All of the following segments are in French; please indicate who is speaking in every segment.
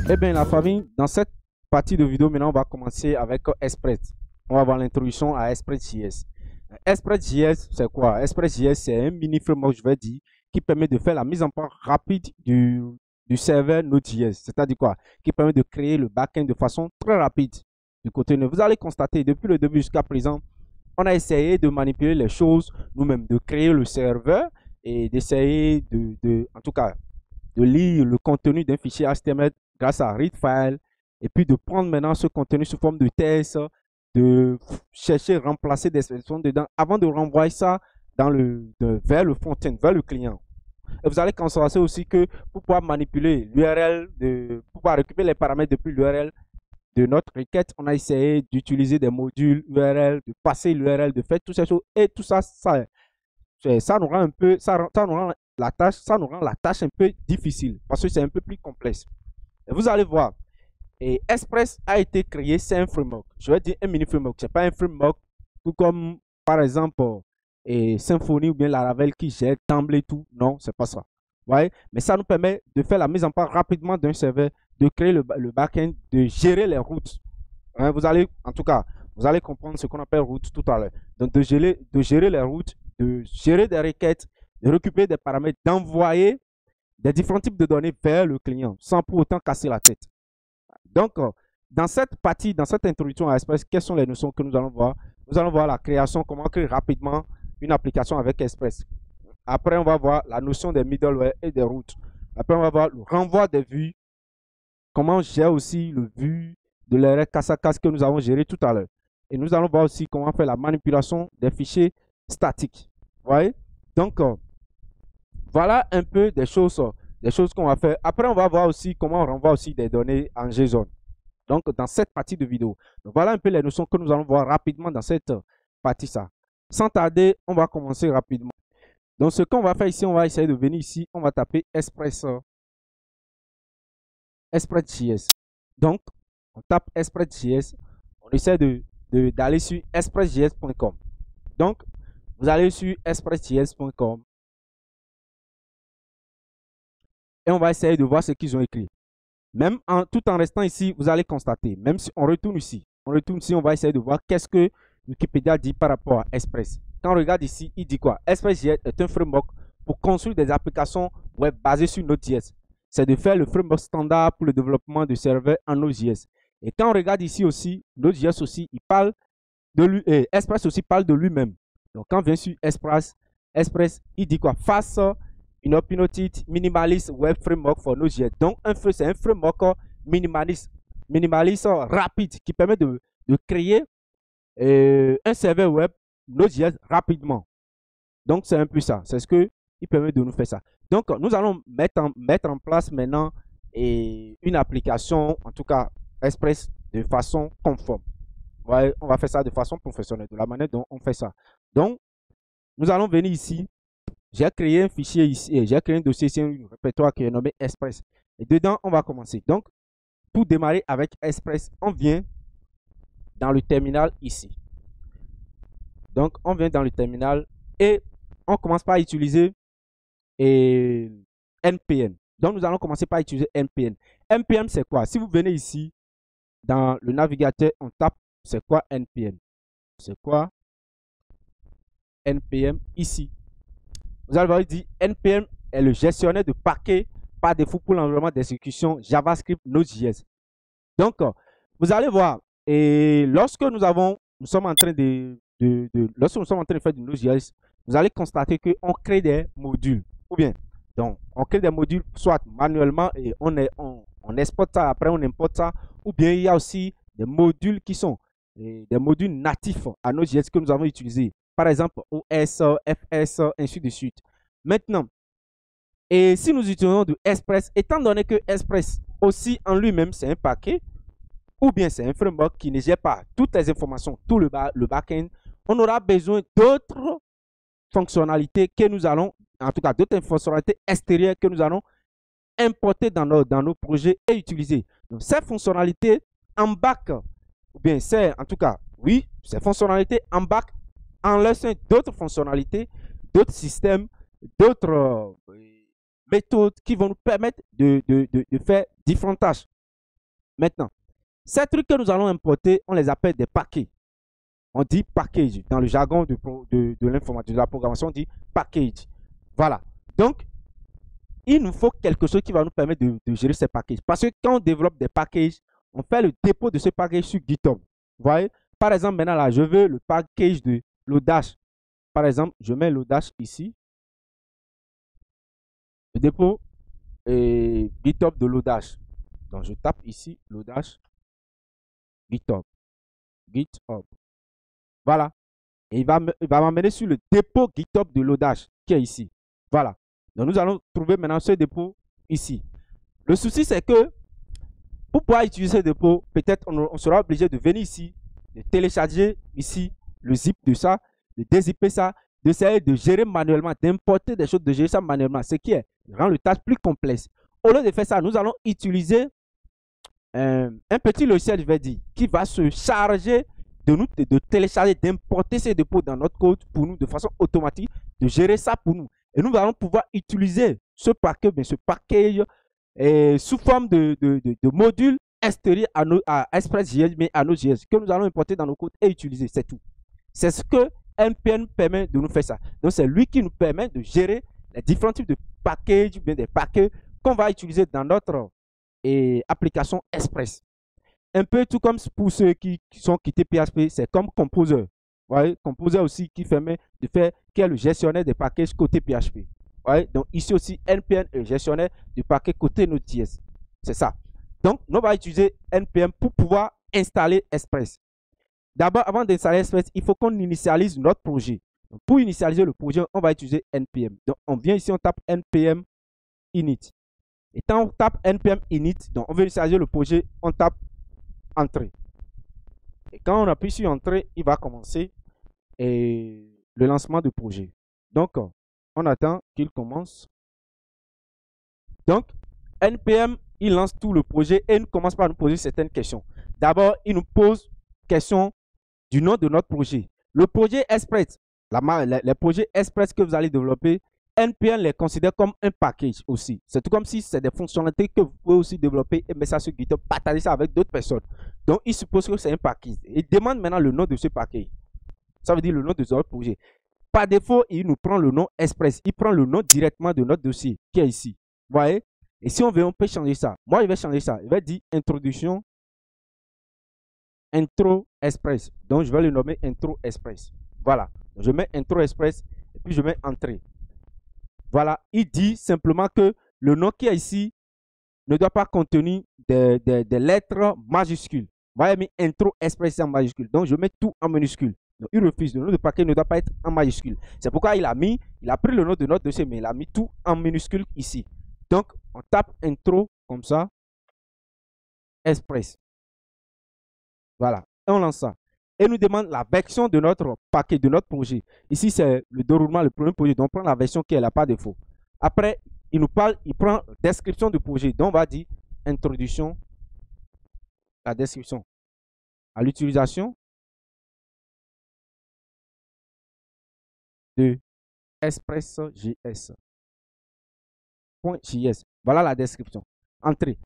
Speaker 1: Eh bien, la famille, dans cette partie de vidéo, maintenant, on va commencer avec Express. On va voir l'introduction à Express.js. Express.js, c'est quoi? Express.js, c'est un mini framework, je vais dire, qui permet de faire la mise en place rapide du serveur Node.js. C'est-à-dire quoi? Qui permet de créer le backend de façon très rapide du côté Node. Vous allez constater, depuis le début jusqu'à présent, on a essayé de manipuler les choses nous-mêmes, de créer le serveur et d'essayer en tout cas, de lire le contenu d'un fichier HTML grâce à readfile et puis de prendre maintenant ce contenu sous forme de test, de chercher, remplacer des expressions dedans avant de renvoyer ça vers le front-end, vers le client. Et vous allez constater aussi que pour pouvoir manipuler l'URL, pour pouvoir récupérer les paramètres depuis l'URL de notre requête, on a essayé d'utiliser des modules URL, de passer l'URL, de faire toutes ces choses. Et tout ça, ça nous rend un peu, ça nous rend la tâche un peu difficile parce que c'est un peu plus complexe. Et vous allez voir, et Express a été créé, c'est un framework. Je vais dire un mini framework, c'est pas un framework tout comme par exemple Symfony ou bien Laravel qui gère Tumblr et tout. Non, c'est pas ça. Ouais? Mais ça nous permet de faire la mise en place rapidement d'un serveur, de créer le backend, de gérer les routes. Hein, vous allez, en tout cas, vous allez comprendre ce qu'on appelle route tout à l'heure. Donc de gérer les routes, de gérer des requêtes, de récupérer des paramètres, d'envoyer des différents types de données vers le client sans pour autant casser la tête. Donc, dans cette partie, dans cette introduction à Express, quelles sont les notions que nous allons voir? Nous allons voir la création, comment créer rapidement une application avec Express. Après, on va voir la notion des middleware et des routes. Après, on va voir le renvoi des vues, comment gérer aussi le vue de l'arrêt casse à casse que nous avons géré tout à l'heure. Et nous allons voir aussi comment faire la manipulation des fichiers statiques. Vous voyez? Donc, voilà un peu des choses qu'on va faire. Après, on va voir aussi comment on renvoie aussi des données en JSON. Donc, dans cette partie de vidéo. Donc, voilà un peu les notions que nous allons voir rapidement dans cette partie. Sans tarder, on va commencer rapidement. Donc, ce qu'on va faire ici, on va essayer de venir ici. On va taper Express.js. Donc, on tape Express.js. On essaie d'aller sur expressjs.com. Donc, vous allez sur expressjs.com. Et on va essayer de voir ce qu'ils ont écrit. Même tout en restant ici, vous allez constater, même si on retourne ici, on va essayer de voir qu'est-ce que Wikipédia dit par rapport à Express. Quand on regarde ici, il dit quoi? Express.js est un framework pour construire des applications web basées sur Node.js. C'est de faire le framework standard pour le développement de serveurs en Node.js. Et quand on regarde ici aussi, Node.js aussi, il parle de lui, Express aussi parle de lui-même. Donc quand on vient sur Express, il dit quoi? Face une opinionated minimalist web framework for Node.js. Donc, c'est un framework minimaliste rapide qui permet de créer un serveur web Node.js rapidement. Donc, c'est un peu ça. C'est ce qu'il permet de nous faire ça. Donc, nous allons mettre en place maintenant une application, en tout cas Express, de façon conforme. Ouais, on va faire ça de façon professionnelle, de la manière dont on fait ça. Donc, nous allons venir ici. J'ai créé un fichier ici, j'ai créé un dossier ici, un répertoire qui est nommé Express. Et dedans, on va commencer. Donc, pour démarrer avec Express, on vient dans le terminal ici. Donc, on vient dans le terminal et on commence par utiliser npm. Donc, nous allons commencer par utiliser npm. npm, c'est quoi? Si vous venez ici, dans le navigateur, on tape, c'est quoi npm? C'est quoi npm ici? Vous allez voir, il dit npm est le gestionnaire de paquets par défaut pour l'environnement d'exécution JavaScript Node.js. Donc, vous allez voir, et lorsque nous sommes en train de faire du Node.js, vous allez constater qu'on crée des modules. Ou bien, donc, on crée des modules soit manuellement et on exporte ça, après on importe ça. Ou bien, il y a aussi des modules qui sont des modules natifs à Node.js que nous avons utilisés. Par exemple, OS, FS, ainsi de suite. Maintenant, et si nous utilisons du Express, étant donné que Express aussi en lui-même, c'est un paquet, ou bien c'est un framework qui ne gère pas toutes les informations, tout le back-end, on aura besoin d'autres fonctionnalités que nous allons, en tout cas d'autres fonctionnalités extérieures que nous allons importer dans nos projets et utiliser. Donc, ces fonctionnalités embarquent, ou bien c'est, en tout cas, oui, ces fonctionnalités embarquent en leur sein d'autres fonctionnalités d'autres systèmes, d'autres méthodes qui vont nous permettre de faire différentes tâches. Maintenant, ces trucs que nous allons importer, on les appelle des paquets. On dit package. Dans le jargon de l'informatique, de la programmation, on dit package. Voilà. Donc, il nous faut quelque chose qui va nous permettre de gérer ces packages. Parce que quand on développe des packages, on fait le dépôt de ce package sur GitHub. Vous voyez? Par exemple, maintenant, là, je veux le package de Lodash. Par exemple, je mets Lodash ici. Le dépôt et GitHub de Lodash. Donc, je tape ici Lodash, GitHub. GitHub. Voilà. Et il va m'amener sur le dépôt GitHub de Lodash qui est ici. Voilà. Donc, nous allons trouver maintenant ce dépôt ici. Le souci, c'est que pour pouvoir utiliser ce dépôt, peut-être on sera obligé de venir ici, de télécharger ici le zip de ça, de dézipper ça, d'essayer de gérer manuellement, d'importer des choses, de gérer ça manuellement, ce qui rend le tâche plus complexe. Au lieu de faire ça, nous allons utiliser un petit logiciel, je vais dire, qui va se charger de télécharger, d'importer ces dépôts dans notre code pour nous de façon automatique, de gérer ça pour nous. Et nous allons pouvoir utiliser ce package, sous forme de modules installés à Express.js, mais à nos JS, que nous allons importer dans nos codes et utiliser, c'est tout. C'est ce que NPM permet de nous faire ça. Donc, c'est lui qui nous permet de gérer les différents types de packages, bien des paquets qu'on va utiliser dans notre application Express. Un peu tout comme pour ceux qui sont quittés PHP, c'est comme Composer. Vous voyez, Composer aussi qui permet de faire, qui est le gestionnaire des packages côté PHP. Ouais, donc ici aussi, NPM est le gestionnaire du paquet côté Node.js. C'est ça. Donc, on va utiliser NPM pour pouvoir installer Express. D'abord, avant d'installer Express, il faut qu'on initialise notre projet. Donc, pour initialiser le projet, on va utiliser NPM. Donc, on vient ici, on tape NPM init. Et quand on tape NPM init, donc on veut initialiser le projet, on tape Entrée. Et quand on appuie sur Entrée, il va commencer le lancement du projet. Donc, on attend qu'il commence. Donc, NPM, il lance tout le projet et il commence par nous poser certaines questions. D'abord, il nous pose question du nom de notre projet. Le projet Express, les projets Express que vous allez développer, NPM les considère comme un package aussi. C'est tout comme si c'est des fonctionnalités que vous pouvez aussi développer et mettre ça sur GitHub, partager ça avec d'autres personnes. Donc, il suppose que c'est un package. Il demande maintenant le nom de ce package. Ça veut dire le nom de notre projet. Par défaut, il nous prend le nom Express. Il prend le nom directement de notre dossier qui est ici. Vous voyez? Et si on veut, on peut changer ça. Moi, je vais changer ça. Je vais dire introduction, intro Express. Donc, je vais le nommer intro Express. Voilà. Je mets intro Express et puis je mets entrée. Voilà. Il dit simplement que le nom qui est ici ne doit pas contenir des lettres majuscules. Vous voyez, mais intro Express en majuscule. Donc, je mets tout en minuscule. Donc, il refuse. Le nom de paquet ne doit pas être en majuscule. C'est pourquoi il a pris le nom de notre dossier, mais il a mis tout en minuscule ici. Donc, on tape intro comme ça. Express. Voilà. Et on lance ça. Et nous demande la version de notre paquet, de notre projet. Ici, c'est le déroulement, le premier projet. Donc, on prend la version qui est là, pas défaut. Après, il nous parle, il prend la description du projet. Donc, on va dire introduction, la description à l'utilisation de Express.js. Voilà la description. Entrée.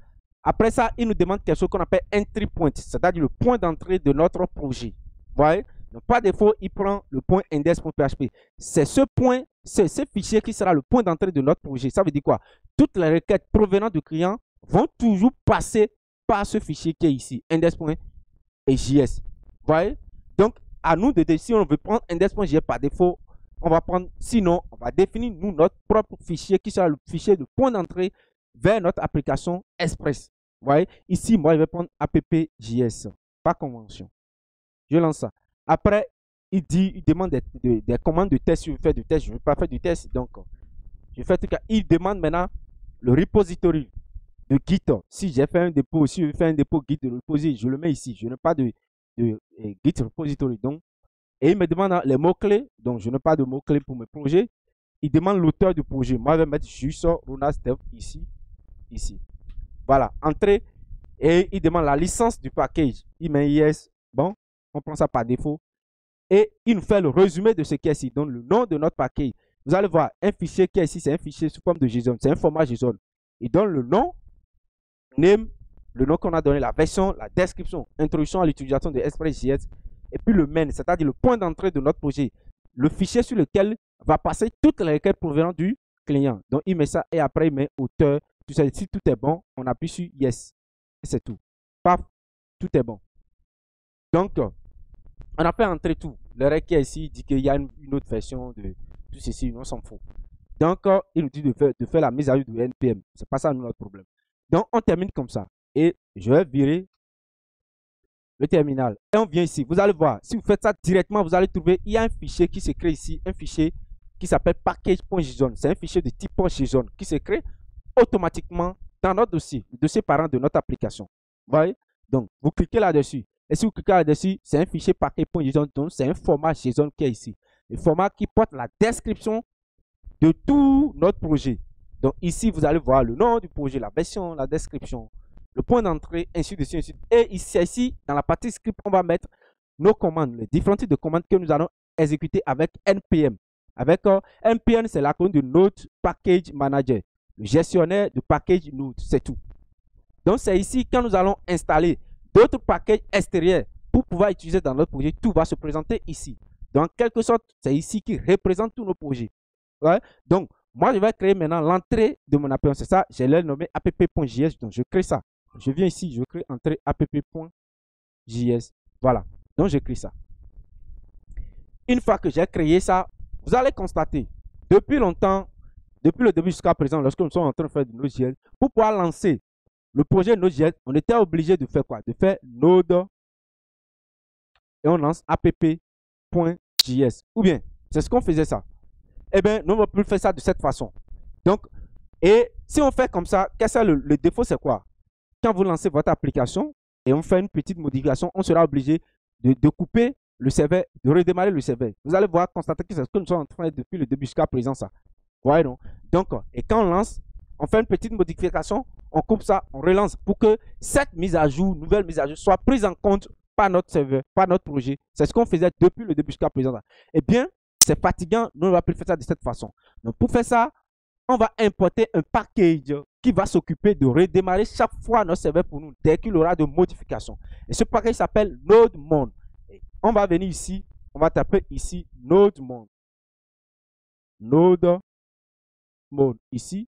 Speaker 1: Après ça, il nous demande quelque chose qu'on appelle entry point, c'est-à-dire le point d'entrée de notre projet. Vous voyez? Donc, par défaut, il prend le point index.php. C'est ce point, c'est ce fichier qui sera le point d'entrée de notre projet. Ça veut dire quoi? Toutes les requêtes provenant du client vont toujours passer par ce fichier qui est ici, index.js. Vous voyez? Donc, à nous de décider si on veut prendre index.js par défaut, on va prendre, sinon, on va définir nous notre propre fichier qui sera le fichier de point d'entrée vers notre application Express. Vous voyez, ici, moi, je vais prendre app.js, pas convention. Je lance ça. Après, il demande des commandes de test. Si je fais du test, je ne veux pas faire du test. Donc, je fais tout cas. Il demande maintenant le repository de Git. Si j'ai fait un dépôt, si je fais un dépôt Git de repository, je le mets ici. Je n'ai pas de Git repository. Donc, et il me demande les mots-clés. Donc, je n'ai pas de mots-clés pour mes projets. Il demande l'auteur du projet. Moi, je vais mettre juste Runastep ici. Ici. Voilà. Entrée. Et il demande la licence du package. Il met yes. Bon, on prend ça par défaut. Et il nous fait le résumé de ce qui est ici. Donc, le nom de notre package. vous allez voir un fichier qui est ici, c'est un fichier sous forme de JSON, c'est un format JSON. Il donne le nom, name, le nom qu'on a donné, la version, la description, introduction à l'utilisation de Express.js, et puis le main, c'est-à-dire le point d'entrée de notre projet, le fichier sur lequel va passer toutes les requêtes provenant du client. Donc, il met ça et après, il met auteur. Tout ça. Si tout est bon, on appuie sur Yes. Et c'est tout. Paf, tout est bon. Donc, on a fait entrer tout. Le requête ici dit qu'il y a une autre version de tout ceci, on s'en fout. Donc, il nous dit de faire la mise à jour de NPM. C'est pas ça notre problème. Donc, on termine comme ça. Et je vais virer le terminal. Et on vient ici. Vous allez voir, si vous faites ça directement, vous allez trouver, il y a un fichier qui se crée ici, un fichier qui s'appelle package.json. C'est un fichier de type JSON qui se crée automatiquement dans notre dossier, le dossier parent de notre application. Vous voyez? Donc, vous cliquez là-dessus. Et si vous cliquez là-dessus, c'est un fichier package.json. Donc, c'est un format JSON qui est ici. Le format qui porte la description de tout notre projet. Donc, ici, vous allez voir le nom du projet, la version, la description, le point d'entrée, ainsi de suite. Et ici, dans la partie script, on va mettre nos commandes, les différents types de commandes que nous allons exécuter avec NPM. Avec NPM, c'est l'acronyme de Node Package Manager, le gestionnaire de package Node, c'est tout. Donc, c'est ici, quand nous allons installer d'autres packages extérieurs pour pouvoir utiliser dans notre projet, tout va se présenter ici. Donc, en quelque sorte, c'est ici qui représente tous nos projets. Ouais? Donc, moi, je vais créer maintenant l'entrée de mon application. C'est ça, je l'ai nommé app.js. Donc, je crée ça. Je viens ici, je crée entrée app.js. Voilà. Donc, je crée ça. Une fois que j'ai créé ça, vous allez constater, depuis longtemps, depuis le début jusqu'à présent, lorsque nous sommes en train de faire du Node.js, pour pouvoir lancer le projet Node.js, on était obligé de faire quoi? De faire Node et on lance app.js. Ou bien, c'est ce qu'on faisait ça. Eh bien, nous, on ne va plus faire ça de cette façon. Donc, et si on fait comme ça, le défaut, c'est quoi? Quand vous lancez votre application et on fait une petite modification, on sera obligé de couper le serveur, de redémarrer le serveur. Vous allez voir, constater que c'est ce que nous sommes en train de faire depuis le début jusqu'à présent, ça. Voyez, non? Donc, et quand on lance, on fait une petite modification, on coupe ça, on relance pour que cette mise à jour, nouvelle mise à jour, soit prise en compte par notre serveur, par notre projet. C'est ce qu'on faisait depuis le début jusqu'à présent. Eh bien, c'est fatigant, nous on va plus faire ça de cette façon. Donc, pour faire ça, on va importer un package qui va s'occuper de redémarrer chaque fois notre serveur pour nous dès qu'il aura de modifications. Et ce package s'appelle NodeMon. On va venir ici, on va taper ici NodeMon. NodeMon ici.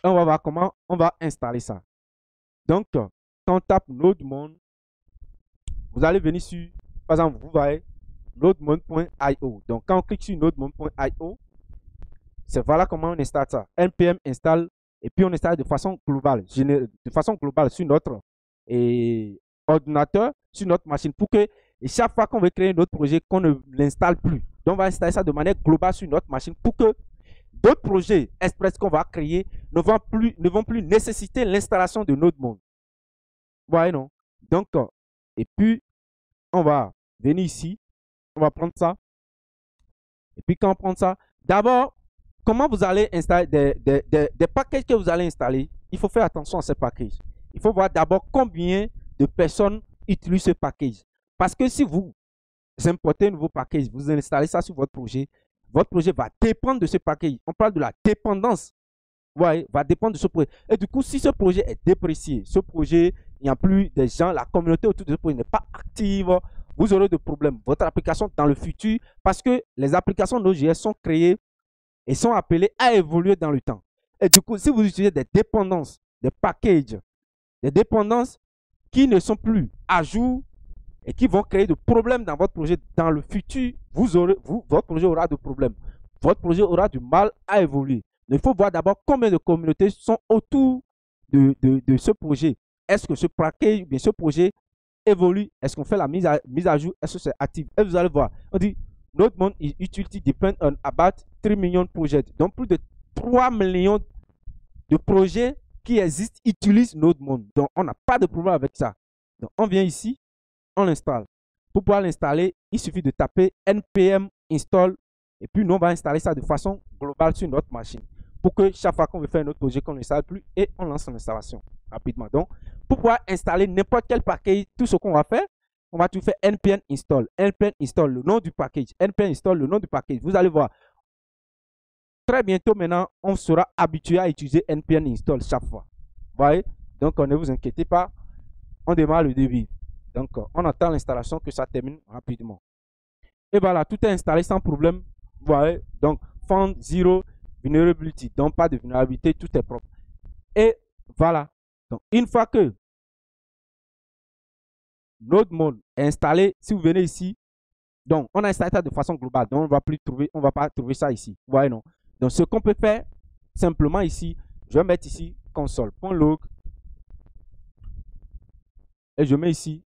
Speaker 1: Et on va voir comment on va installer ça. Donc, quand on tape NodeMon, vous allez venir sur, par exemple, vous voyez nodemon.io. Donc, quand on clique sur nodemon.io, c'est voilà comment on installe ça. NPM installe et puis on installe de façon globale, sur notre ordinateur, sur notre machine pour que chaque fois qu'on veut créer notre projet, qu'on ne l'installe plus. Donc, on va installer ça de manière globale sur notre machine pour que d'autres projets Express qu'on va créer ne vont plus nécessiter l'installation de NodeMon. Vous voyez, non? Donc, et puis, on va venir ici, on va prendre ça. Et puis, quand on prend ça, d'abord, comment vous allez installer des packages que vous allez installer? Il faut faire attention à ces packages. Il faut voir d'abord combien de personnes utilisent ce package. Parce que si vous importez un nouveau package, vous installez ça sur votre projet va dépendre de ce package. On parle de la dépendance. Ouais, va dépendre de ce projet. Et du coup, si ce projet est déprécié, ce projet, il n'y a plus de gens, la communauté autour de ce projet n'est pas active, vous aurez des problèmes. Votre application dans le futur, parce que les applications Node.js sont créées et sont appelées à évoluer dans le temps. Et du coup, si vous utilisez des dépendances, des packages, des dépendances qui ne sont plus à jour et qui vont créer des problèmes dans votre projet dans le futur, votre projet aura des problèmes. Votre projet aura du mal à évoluer. Il faut voir d'abord combien de communautés sont autour de ce projet. Est-ce que ce package, bien ce projet évolue? Est-ce qu'on fait la mise à jour? Est-ce que c'est actif? Et vous allez voir, on dit NodeMon utility depend on about 3 millions de projets. Donc, plus de 3 millions de projets qui existent utilisent NodeMon. Donc, on n'a pas de problème avec ça. Donc, on vient ici, on l'installe. Pour pouvoir l'installer, il suffit de taper npm install et puis nous, on va installer ça de façon globale sur notre machine pour que chaque fois qu'on veut faire un autre projet, qu'on ne l'installe plus et on lance l'installation rapidement. Donc, pour pouvoir installer n'importe quel package, tout ce qu'on va faire, on va tout faire npm install, le nom du package, npm install, le nom du package. Vous allez voir, très bientôt maintenant, on sera habitué à utiliser npm install chaque fois. Vous voyez? Donc, ne vous inquiétez pas, on démarre le début. Donc, on attend l'installation que ça termine rapidement. Et voilà, tout est installé sans problème. Vous voyez? Donc, found zero vulnerability. Donc, pas de vulnérabilité, tout est propre. Et voilà. Donc, une fois que notre mode est installé, si vous venez ici, donc on a installé ça de façon globale. Donc, on va pas trouver ça ici. Vous voyez, non? Donc, ce qu'on peut faire simplement ici, je vais mettre ici console.log et je mets ici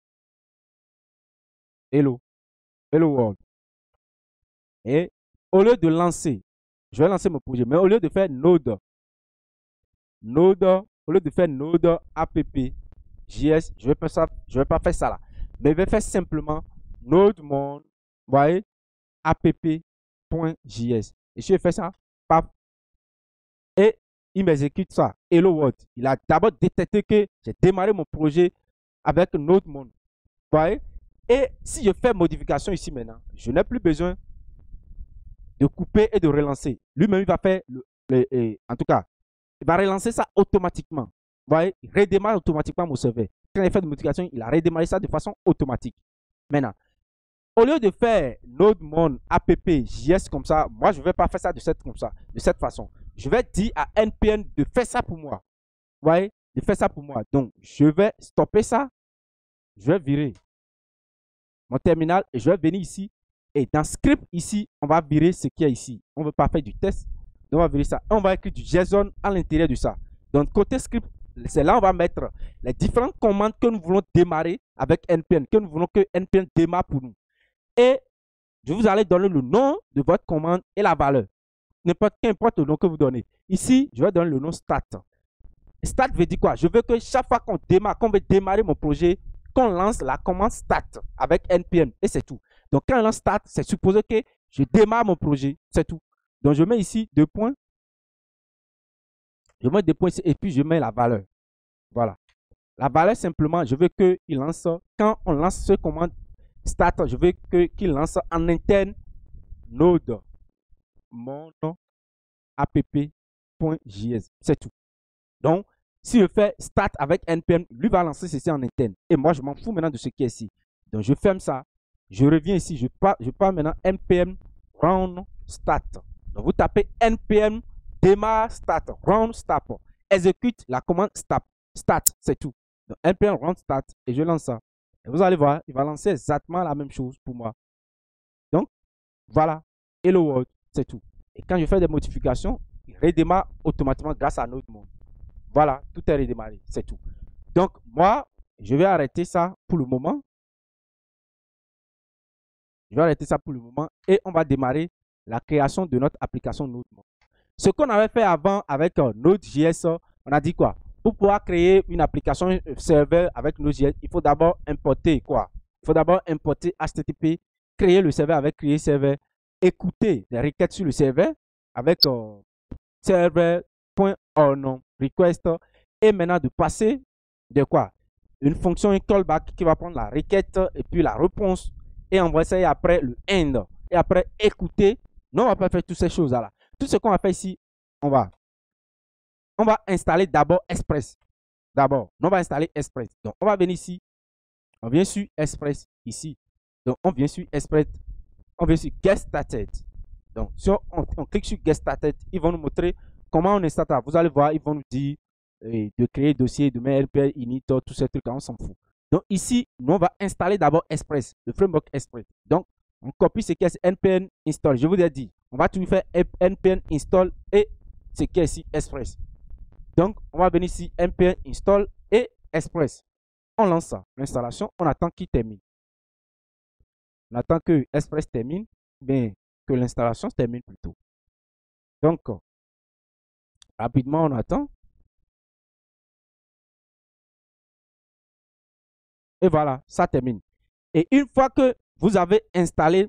Speaker 1: hello world. Et au lieu de lancer, je vais lancer mon projet, mais au lieu de faire node app.js, je vais pas faire ça là. Mais je vais faire simplement node mon, voyez, app.js. Et si je fais ça, paf, et il m'exécute ça. Hello world. Il a d'abord détecté que j'ai démarré mon projet avec node mon. Vous voyez? Et si je fais modification ici maintenant, je n'ai plus besoin de couper et de relancer. Lui-même, il va faire, en tout cas, il va relancer ça automatiquement. Vous voyez, il redémarre automatiquement mon serveur. Quand il fait de modification, il a redémarré ça de façon automatique. Maintenant, au lieu de faire node mon app.js comme ça, moi, je ne vais pas faire ça de cette façon. Je vais dire à npm de faire ça pour moi. Vous voyez, de faire ça pour moi. Donc, je vais stopper ça. Je vais virer mon terminal et je vais venir ici. Et dans script ici, on va virer ce qu'il y a ici. On ne veut pas faire du test. Donc, on va virer ça. On va écrire du JSON à l'intérieur de ça. Donc, côté script, c'est là on va mettre les différentes commandes que nous voulons démarrer avec npm, que nous voulons que npm démarre pour nous. Et je vous allez donner le nom de votre commande et la valeur. Qu'importe le nom que vous donnez. Ici, je vais donner le nom stat. Stat veut dire quoi? Je veux que chaque fois qu'on veut démarrer mon projet, qu'on lance la commande stat avec npm et c'est tout. Donc, quand on lance stat, c'est supposé que je démarre mon projet, c'est tout. Donc, je mets ici 2 points. Je mets 2 points ici et puis je mets la valeur. Voilà. La valeur, simplement, je veux qu'il lance, quand on lance ce commande start, je veux qu'il lance en interne node mon app.js. C'est tout. Donc, si je fais start avec npm, lui va lancer ceci en interne. Et moi, je m'en fous maintenant de ce qui est ici. Donc, je ferme ça. Je reviens ici. Je pars maintenant npm run start. Donc, vous tapez npm démarre start, run start. Exécute la commande start. C'est tout. Donc, npm run start et je lance ça. Et vous allez voir, il va lancer exactement la même chose pour moi. Donc, voilà. Hello world, c'est tout. Et quand je fais des modifications, il redémarre automatiquement grâce à notre monde. Voilà, tout est redémarré, c'est tout. Donc, moi, je vais arrêter ça pour le moment. Je vais arrêter ça pour le moment et on va démarrer la création de notre application Node.js. Ce qu'on avait fait avant avec Node.js, on a dit quoi? Pour pouvoir créer une application serveur avec Node.js, il faut d'abord importer quoi? Il faut d'abord importer HTTP, créer le serveur avec créer serveur, écouter les requêtes sur le serveur avec server.on request et maintenant de passer de quoi? Une fonction, un callback qui va prendre la requête et puis la réponse et envoyer ça et après le end et après écouter. Non, on va pas faire toutes ces choses là. Tout ce qu'on va faire ici, on va installer d'abord Express. D'abord, on va installer Express. Donc, on va venir ici. On vient sur Express ici. Donc, on vient sur Express. On vient sur Get Started. Donc, si on clique sur Get Started, ils vont nous montrer comment on installe ça. Vous allez voir, ils vont nous dire de créer dossier, de mettre RPL, init, tous ces trucs-là, on s'en fout. Donc, ici, nous, on va installer d'abord Express, le framework Express. Donc, on copie ce qui est npm install. Je vous ai dit, on va tout faire npm install et ce qui est ici Express. Donc, on va venir ici npm install et Express. On lance ça, l'installation, on attend qu'il termine. On attend que Express termine, mais que l'installation se termine plutôt. Donc, rapidement, on attend. Et voilà, ça termine. Et une fois que vous avez installé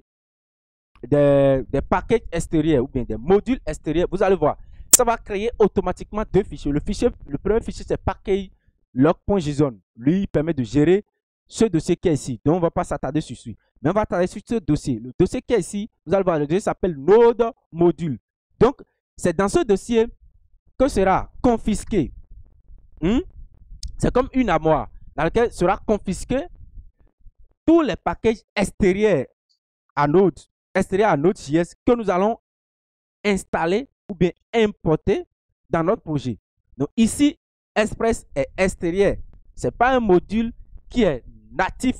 Speaker 1: des paquets extérieurs ou bien des modules extérieurs, vous allez voir, ça va créer automatiquement 2 fichiers. Le premier fichier, c'est package log.json. Lui, il permet de gérer ce dossier qui est ici. Donc, on ne va pas s'attarder sur celui. Mais on va s'attarder sur ce dossier. Le dossier qui est ici, vous allez voir, le dossier s'appelle node module. Donc, c'est dans ce dossier que sera confisqué. C'est comme une armoire dans laquelle sera confisqué tous les packages extérieurs à Node.js que nous allons installer ou bien importer dans notre projet. Donc ici, Express est extérieur. Ce n'est pas un module qui est natif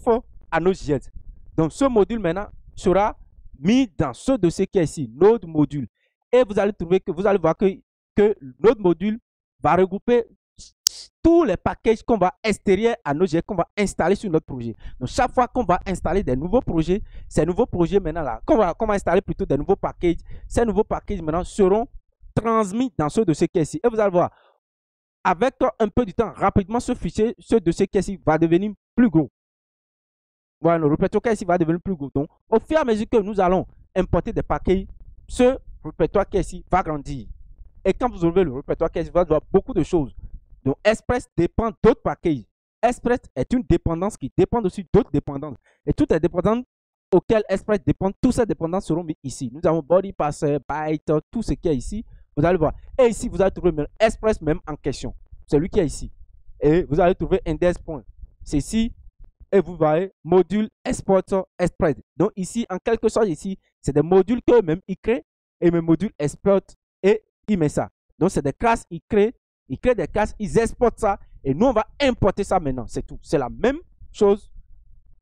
Speaker 1: à Node.js. Donc ce module maintenant sera mis dans ce dossier qui est ici, Node module. Et vous allez voir que notre module va regrouper tous les packages qu'on va extérieur à Node.js, qu'on va installer sur notre projet. Donc, chaque fois qu'on va installer des nouveaux projets, ces nouveaux projets maintenant là, qu'on va installer plutôt des nouveaux packages, ces nouveaux packages maintenant seront transmis dans ce dossier qui est ici. Et vous allez voir, avec un peu de temps, rapidement, ce fichier, ce dossier qui est ici va devenir plus gros. Voilà, le répertoire qui est ici va devenir plus gros. Donc, au fur et à mesure que nous allons importer des packages, ce répertoire qui est ici va grandir. Et quand vous ouvrez le répertoire qui est ici, vous allez voir beaucoup de choses. Donc, Express dépend d'autres packages. Express est une dépendance qui dépend aussi d'autres dépendances. Et toutes les dépendances auxquelles Express dépend, toutes ces dépendances seront mises ici. Nous avons body, parser, byte, tout ce qui est ici. Vous allez voir. Et ici, vous allez trouver Express même en question. Celui qui est ici. Et vous allez trouver index. C'est ici. Et vous voyez module export Express. Donc ici, en quelque sorte, ici, c'est des modules qu'eux-mêmes ils créent. Et mes modules export et ils mettent ça. Donc c'est des classes, ils créent des classes, ils exportent ça. Et nous, on va importer ça maintenant. C'est tout. C'est la même chose.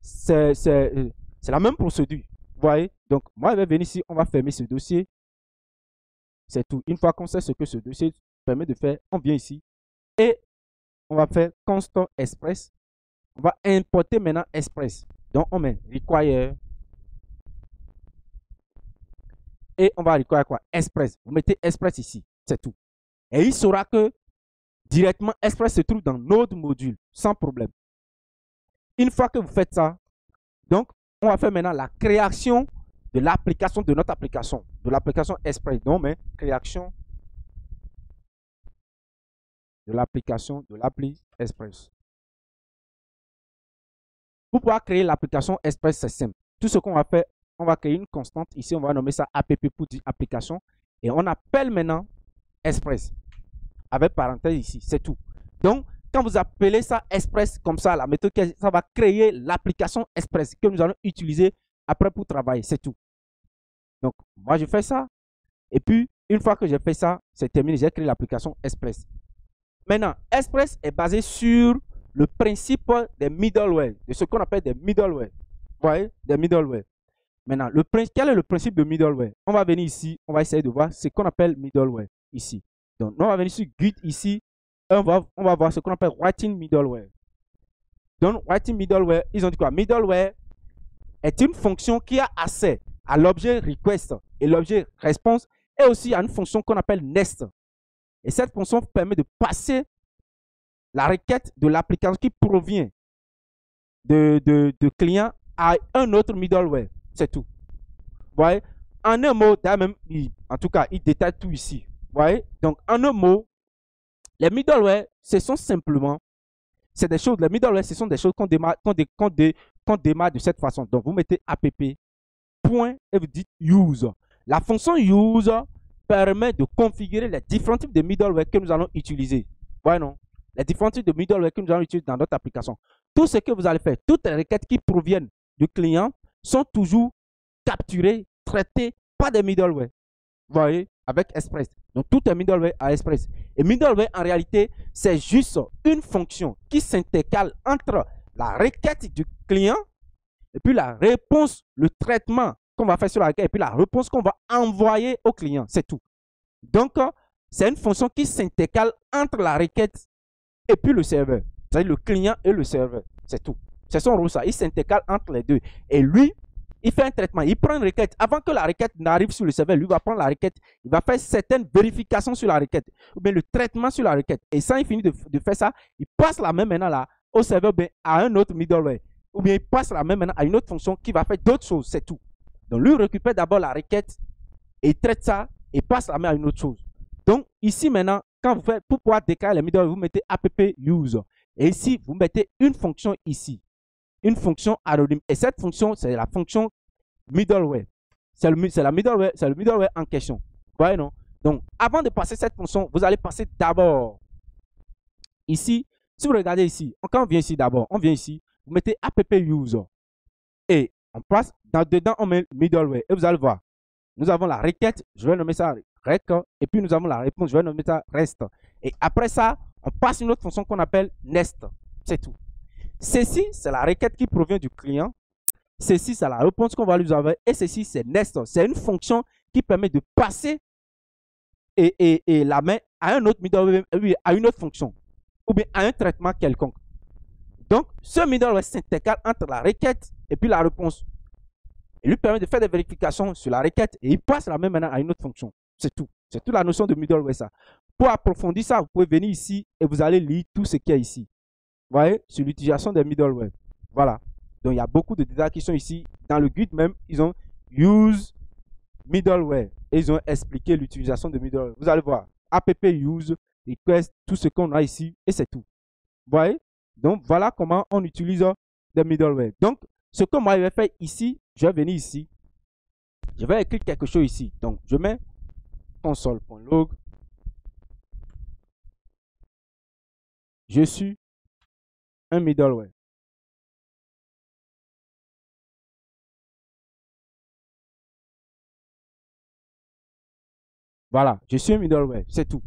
Speaker 1: C'est la même procédure. Vous voyez? Donc, moi, je vais venir ici. On va fermer ce dossier. C'est tout. Une fois qu'on sait ce que ce dossier permet de faire, on vient ici. Et on va faire const express. On va importer maintenant Express. Donc, on met require. Et on va require quoi? Express. Vous mettez Express ici. C'est tout. Et il saura que directement, Express se trouve dans notre module. Sans problème. Une fois que vous faites ça, donc, on va faire maintenant la création de l'application de notre application. De l'application Express. Donc, mais création de l'application de l'appli Express. Pour pouvoir créer l'application Express, c'est simple. Tout ce qu'on va faire, on va créer une constante. Ici, on va nommer ça app pour dire application. Et on appelle maintenant Express. Avec parenthèse ici, c'est tout. Donc, quand vous appelez ça Express comme ça, la méthode, ça va créer l'application Express que nous allons utiliser après pour travailler. C'est tout. Donc, moi, je fais ça. Et puis, une fois que j'ai fait ça, c'est terminé. J'ai créé l'application Express. Maintenant, Express est basé sur le principe des middleware, de ce qu'on appelle des middleware. Vous voyez, des middleware. Maintenant, quel est le principe de middleware? On va venir ici, on va essayer de voir ce qu'on appelle middleware ici. Donc, on va venir sur Git ici, et on va voir ce qu'on appelle writing middleware. Donc, writing middleware, ils ont dit quoi? Middleware est une fonction qui a accès à l'objet request et l'objet response, et aussi à une fonction qu'on appelle nest. Et cette fonction permet de passer la requête de l'application qui provient de client à un autre middleware. C'est tout. Vous voyez? En un mot, même, en tout cas, il détaille tout ici. Vous voyez? Donc, en un mot, les middleware, ce sont simplement, c'est des choses, les middleware, ce sont des choses qu'on démarre de cette façon. Donc, vous mettez app, point, et vous dites use. La fonction use permet de configurer les différents types de middleware que nous allons utiliser. Vous voyez, non? Les différents types de middleware que nous allons utiliser dans notre application. Tout ce que vous allez faire, toutes les requêtes qui proviennent du client sont toujours capturées, traitées par des middleware. Vous voyez, avec Express. Donc, tout est middleware à Express. Et middleware, en réalité, c'est juste une fonction qui s'intercale entre la requête du client et puis la réponse, le traitement qu'on va faire sur la requête et puis la réponse qu'on va envoyer au client. C'est tout. Donc, c'est une fonction qui s'intercale entre la requête et puis le serveur. C'est-à-dire le client et le serveur. C'est tout. C'est son rôle, ça. Il s'intercale entre les deux. Et lui, il fait un traitement. Il prend une requête. Avant que la requête n'arrive sur le serveur, lui va prendre la requête. Il va faire certaines vérifications sur la requête. Ou bien le traitement sur la requête. Et quand il finit de faire ça, il passe la même maintenant là au serveur, bien à un autre middleware. Ou bien il passe la même maintenant à une autre fonction qui va faire d'autres choses. C'est tout. Donc lui récupère d'abord la requête et traite ça et passe la main à une autre chose. Donc ici maintenant, quand vous faites, pour pouvoir déclarer les middleware, vous mettez app use. Et ici, vous mettez une fonction ici. Une fonction anonyme. Et cette fonction, c'est la fonction middleware. C'est le middleware en question. Vous voyez, non? Donc, avant de passer cette fonction, vous allez passer d'abord ici. Si vous regardez ici, quand on vient ici d'abord, on vient ici, vous mettez app user et on passe dedans, on met middleware et vous allez voir. Nous avons la requête, je vais nommer ça rec, et puis nous avons la réponse, je vais nommer ça rest. Et après ça, on passe une autre fonction qu'on appelle nest. C'est tout. Ceci, c'est la requête qui provient du client. Ceci, c'est la réponse qu'on va lui avoir. Et ceci, c'est nest. C'est une fonction qui permet de passer et la main à un autre middleware, à une autre fonction, ou bien à un traitement quelconque. Donc, ce middleware s'intercale entre la requête et puis la réponse. Il lui permet de faire des vérifications sur la requête et il passe la même maintenant à une autre fonction. C'est tout. C'est toute la notion de middleware, ça. Pour approfondir ça, vous pouvez venir ici et vous allez lire tout ce qu'il y a ici. Vous voyez, sur l'utilisation des middleware. Voilà. Donc, il y a beaucoup de détails qui sont ici. Dans le guide même, ils ont use middleware et ils ont expliqué l'utilisation de middleware. Vous allez voir, app use, request, tout ce qu'on a ici et c'est tout. Vous voyez? Donc, voilà comment on utilise des middleware. Donc, ce que moi, je vais faire ici, je vais venir ici. Je vais écrire quelque chose ici. Donc, je mets console.log. Je suis un middleware. Voilà, je suis un middleware, c'est tout.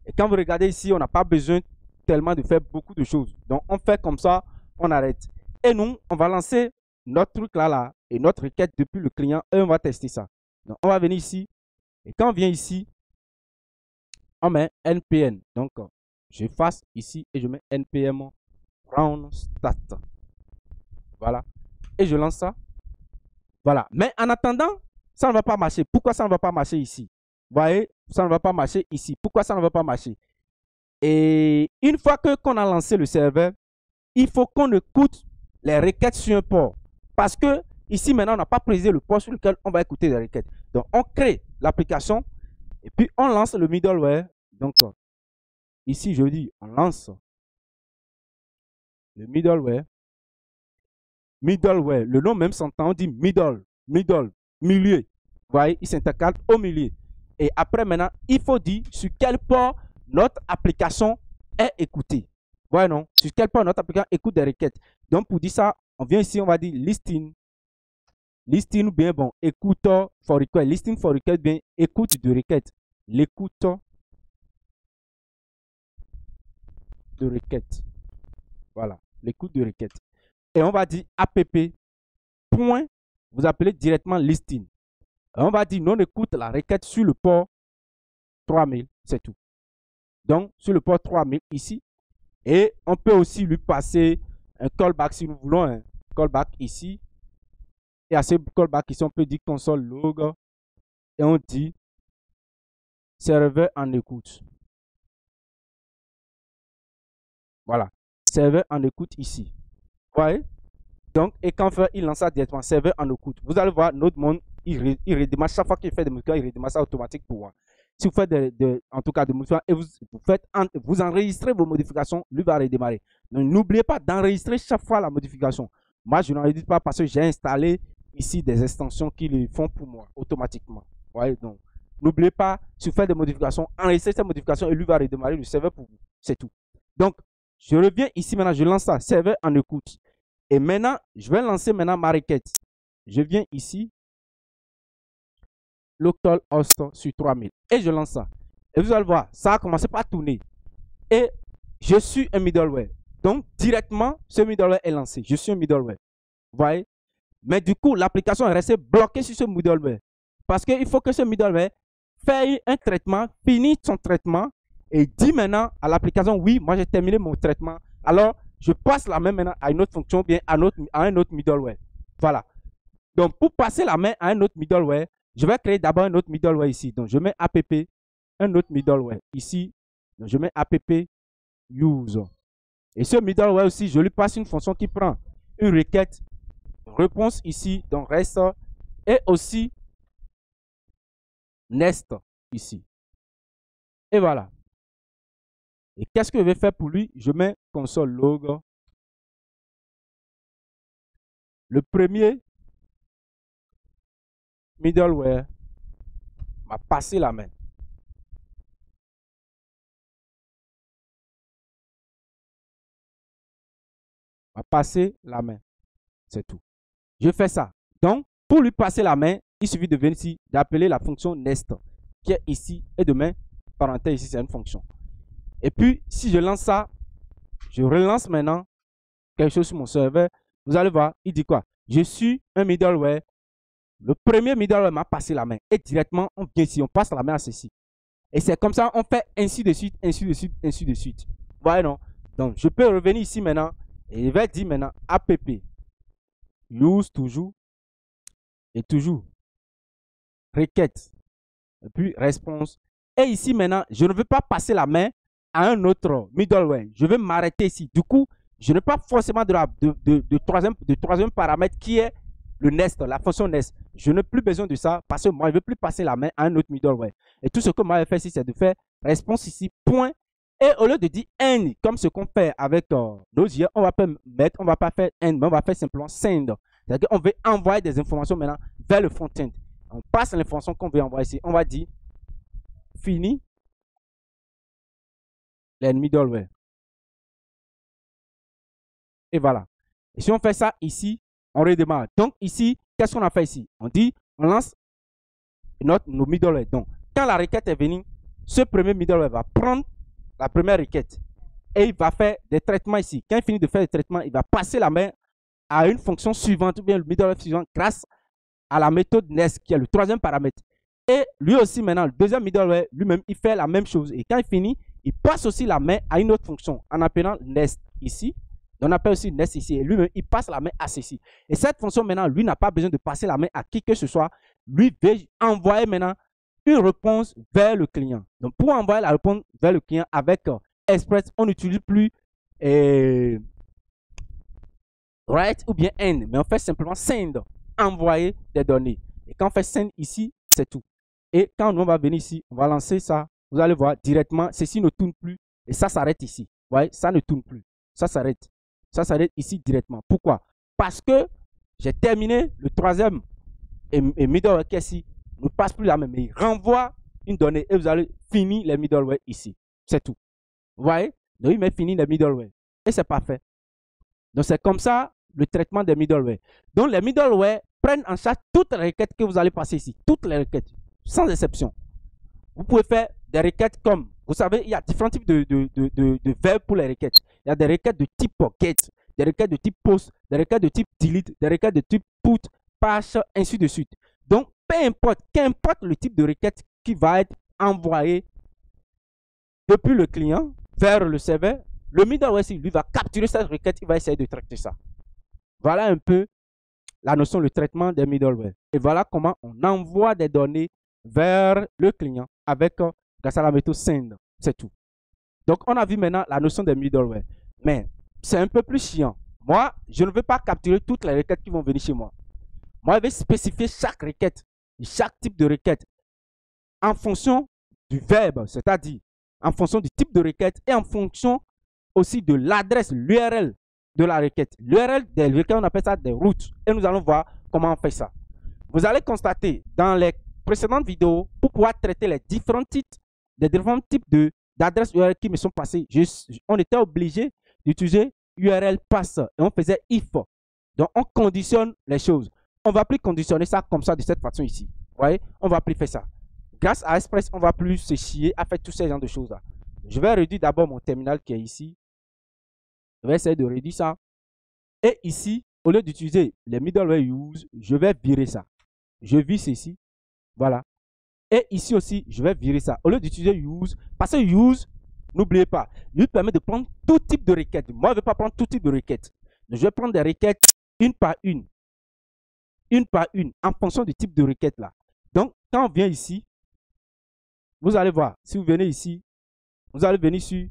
Speaker 1: Et quand vous regardez ici, on n'a pas besoin tellement de faire beaucoup de choses. Donc, on fait comme ça, on arrête. Et nous, on va lancer notre truc là et notre requête depuis le client et on va tester ça. Donc, on va venir ici. Et quand on vient ici, on met npm. Donc, j'efface ici et je mets npm round start. Voilà. Et je lance ça. Voilà. Mais en attendant, ça ne va pas marcher. Pourquoi ça ne va pas marcher ici? Vous voyez, ça ne va pas marcher ici. Pourquoi ça ne va pas marcher? Et une fois qu'on a lancé le serveur, il faut qu'on écoute les requêtes sur un port. Parce que ici, maintenant, on n'a pas précisé le port sur lequel on va écouter les requêtes. Donc, on crée l'application et puis on lance le middleware. Donc, ici, je dis, on lance le middleware. Middleware, le nom même s'entend, on dit middle, milieu. Vous voyez, il s'intercale au milieu. Et après, maintenant, il faut dire sur quel port notre application est écoutée. Vous voyez, non? Sur quel port notre application écoute des requêtes. Donc, pour dire ça, on vient ici, on va dire listing. Listing, bien bon, écoute for request. Listing for request, bien, écoute de requête. L'écoute de requête. Voilà, l'écoute de requête. Et on va dire app. Point, vous appelez directement listing. Et on va dire non écoute la requête sur le port 3000, c'est tout. Donc, sur le port 3000 ici. Et on peut aussi lui passer un callback si nous voulons un callback ici. Et à ce callback ici, on peut dire console log. Et on dit serveur en écoute. Voilà. Serveur en écoute ici. Vous voyez? Donc, et quand il lance ça directement, serveur en écoute. Vous allez voir, notre monde, il redémarre chaque fois qu'il fait des modifications, il redémarre ça automatique pour moi. Si vous faites en tout cas des modifications et vous enregistrez vos modifications, lui va redémarrer. Donc, n'oubliez pas d'enregistrer chaque fois la modification. Moi, je n'enregistre pas parce que j'ai installé ici des extensions qui le font pour moi automatiquement. Vous voyez, donc, n'oubliez pas, si vous faites des modifications, enregistrez cette modification et lui va redémarrer le serveur pour vous. C'est tout. Donc, je reviens ici maintenant, je lance ça, serveur en écoute. Et maintenant, je vais lancer maintenant ma requête. Je viens ici, localhost sur 3000 et je lance ça. Et vous allez voir, ça a commencé par tourner. Et je suis un middleware. Donc, directement, ce middleware est lancé. Je suis un middleware. Vous voyez? Mais du coup, l'application est restée bloquée sur ce middleware. Parce qu'il faut que ce middleware fasse un traitement, finisse son traitement et dit maintenant à l'application, oui, moi j'ai terminé mon traitement. Alors, je passe la main maintenant à une autre fonction, bien à un autre middleware. Voilà. Donc, pour passer la main à un autre middleware, je vais créer d'abord un autre middleware ici. Donc, je mets app, un autre middleware ici. Donc, je mets app use. Et ce middleware aussi, je lui passe une fonction qui prend une requête, réponse ici, donc reste, et aussi nest ici. Et voilà. Et qu'est-ce que je vais faire pour lui? Je mets console log. Le premier middleware m'a passé la main. On va passer la main. C'est tout. Je fais ça. Donc, pour lui passer la main, il suffit de venir ici, d'appeler la fonction nest qui est ici et de mettre parenthèse ici, c'est une fonction. Et puis, si je lance ça, je relance maintenant quelque chose sur mon serveur. Vous allez voir, il dit quoi? Je suis un middleware. Le premier middleware m'a passé la main. Et directement, on vient ici, on passe la main à ceci. Et c'est comme ça, on fait ainsi de suite, ainsi de suite, ainsi de suite. Vous voyez, non? Donc, je peux revenir ici maintenant. Et il va dire maintenant app use toujours et toujours requête et puis réponse. Et ici maintenant, je ne veux pas passer la main à un autre middleware. Je vais m'arrêter ici. Du coup, je n'ai pas forcément de troisième paramètre qui est le nest, la fonction nest. Je n'ai plus besoin de ça parce que moi, je ne veux plus passer la main à un autre middleware. Et tout ce que moi, je vais faire ici, c'est de faire réponse ici, point. Et au lieu de dire end, comme ce qu'on fait avec nos yeux, on va pas mettre, on va pas faire end, mais on va faire simplement send. C'est-à-dire qu'on veut envoyer des informations maintenant vers le front-end. On passe l'information qu'on veut envoyer ici. On va dire fini les middleware. Et voilà. Et si on fait ça ici, on redémarre. Donc ici, qu'est-ce qu'on a fait ici? On dit, on lance nos middleware. Donc, quand la requête est venue, ce premier middleware va prendre la première requête et il va faire des traitements ici. Quand il finit de faire des traitements, il va passer la main à une fonction suivante ou bien le middleware suivant grâce à la méthode nest qui est le troisième paramètre. Et lui aussi maintenant, le deuxième middleware, lui-même, il fait la même chose. Et quand il finit, il passe aussi la main à une autre fonction en appelant nest ici. On appelle aussi nest ici. Et lui-même, il passe la main à ceci. Et cette fonction maintenant, lui n'a pas besoin de passer la main à qui que ce soit. Lui veut envoyer maintenant une réponse vers le client. Donc pour envoyer la réponse vers le client avec Express, on n'utilise plus write ou bien end, mais on fait simplement send, envoyer des données. Et quand on fait send ici, c'est tout. Et quand on va venir ici, on va lancer ça. Vous allez voir directement, ceci ne tourne plus et ça s'arrête ici. Vous voyez, ça ne tourne plus. Ça s'arrête. Ça s'arrête ici directement. Pourquoi? Parce que j'ai terminé le troisième et middleware qui est ici ne passe plus la même, mais il renvoie une donnée et vous allez finir les middleware ici. C'est tout. Vous voyez? Donc il met fini les middleware et c'est parfait. Donc c'est comme ça le traitement des middleware. Donc les middleware prennent en charge toutes les requêtes que vous allez passer ici. Toutes les requêtes, sans exception. Vous pouvez faire des requêtes comme, vous savez, il y a différents types de verbes pour les requêtes. Il y a des requêtes de type get, des requêtes de type post, des requêtes de type delete, des requêtes de type put, pass, ainsi de suite. Donc, peu importe, qu'importe le type de requête qui va être envoyé depuis le client vers le serveur, le middleware, lui, va capturer cette requête, il va essayer de traiter ça. Voilà un peu la notion de traitement des middleware. Et voilà comment on envoie des données vers le client avec grâce à la méthode send. C'est tout. Donc, on a vu maintenant la notion des middleware. Mais c'est un peu plus chiant. Moi, je ne veux pas capturer toutes les requêtes qui vont venir chez moi. Moi, je vais spécifier chaque requête, chaque type de requête en fonction du verbe, c'est-à-dire en fonction du type de requête et en fonction aussi de l'adresse, l'URL de la requête. L'URL des requêtes, on appelle ça des routes. Et nous allons voir comment on fait ça. Vous allez constater dans les précédentes vidéos, pour pouvoir traiter les différents types d'adresses URL qui me sont passées, on était obligé d'utiliser URL pass et on faisait if. Donc, on conditionne les choses. On ne va plus conditionner ça comme ça de cette façon ici. Vous voyez, on ne va plus faire ça. Grâce à Express, on ne va plus se chier à faire tous ces genres de choses-là. Je vais réduire d'abord mon terminal qui est ici. Je vais essayer de réduire ça. Et ici, au lieu d'utiliser les middleware use, je vais virer ça. Je vire ceci. Voilà. Et ici aussi, je vais virer ça. Au lieu d'utiliser use, parce que use, n'oubliez pas, il permet de prendre tout type de requête. Moi, je ne vais pas prendre tout type de requête. Je vais prendre des requêtes une par une. Une par une, en fonction du type de requête là. Donc, quand on vient ici, vous allez voir, si vous venez ici, vous allez venir sur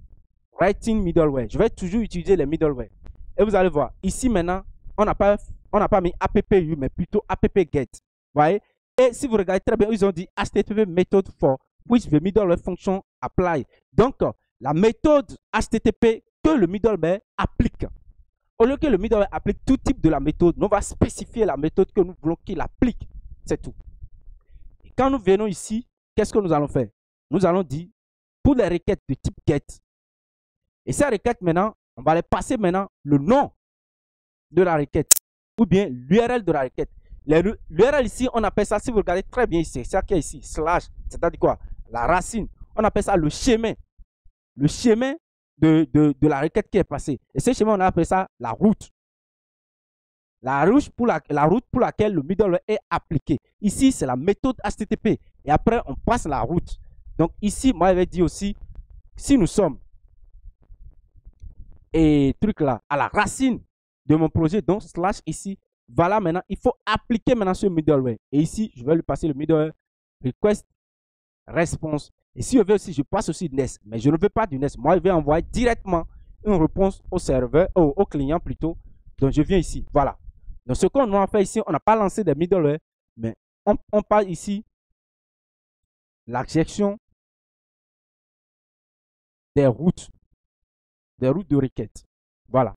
Speaker 1: Writing Middleware. Je vais toujours utiliser les middleware. Et vous allez voir, ici maintenant, on n'a pas mis appu, mais plutôt app-get. Vous voyez? Et si vous regardez très bien, ils ont dit HTTP method for which the middleware function apply. Donc, la méthode HTTP que le middleware applique. Au lieu que le middleware applique tout type de la méthode, nous on va spécifier la méthode que nous voulons qu'il applique. C'est tout. Et quand nous venons ici, qu'est-ce que nous allons faire? Nous allons dire, pour les requêtes de type get, et ces requêtes maintenant, on va les passer maintenant le nom de la requête ou bien l'URL de la requête. L'URL ici, on appelle ça, si vous regardez très bien ici, c'est ça qui est ici, slash, c'est-à-dire quoi? La racine. On appelle ça le chemin de la requête qui est passée. Et ce chemin, on appelle ça la route. La route pour laquelle le middleware est appliqué. Ici, c'est la méthode HTTP. Et après, on passe la route. Donc ici, moi, je vais dire aussi, si nous sommes et truc là, à la racine de mon projet, donc slash ici, voilà maintenant, il faut appliquer maintenant ce middleware. Et ici, je vais lui passer le middleware request response. Et si je veux aussi, je passe aussi NES, mais je ne veux pas du NES. Moi, je vais envoyer directement une réponse au serveur, au client plutôt. Donc, je viens ici, voilà. Donc, ce qu'on a fait ici, on n'a pas lancé des middleware, mais on parle ici l'injection des routes de requête. Voilà.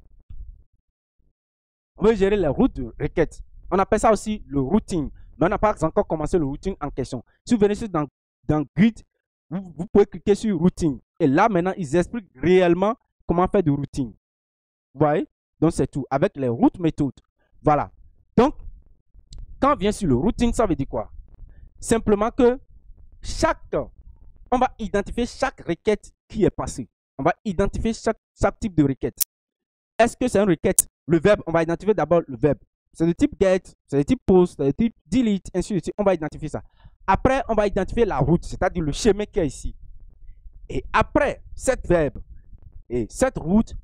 Speaker 1: On veut gérer les routes de requête. On appelle ça aussi le routing. Mais on n'a pas encore commencé le routing en question. Si vous venez dans Grid, vous pouvez cliquer sur routing. Et là, maintenant, ils expliquent réellement comment faire du routing. Vous voyez? Donc, c'est tout. Avec les routes méthodes. Voilà. Donc, quand on vient sur le routing, ça veut dire quoi? Simplement que on va identifier chaque requête qui est passée. On va identifier chaque type de requête. Est-ce que c'est une requête? Le verbe, on va identifier d'abord le verbe. C'est de type get, c'est de type post, c'est de type delete, ainsi de suite. On va identifier ça. Après, on va identifier la route, c'est-à-dire le chemin qui est ici. Et après cette verbe et cette route,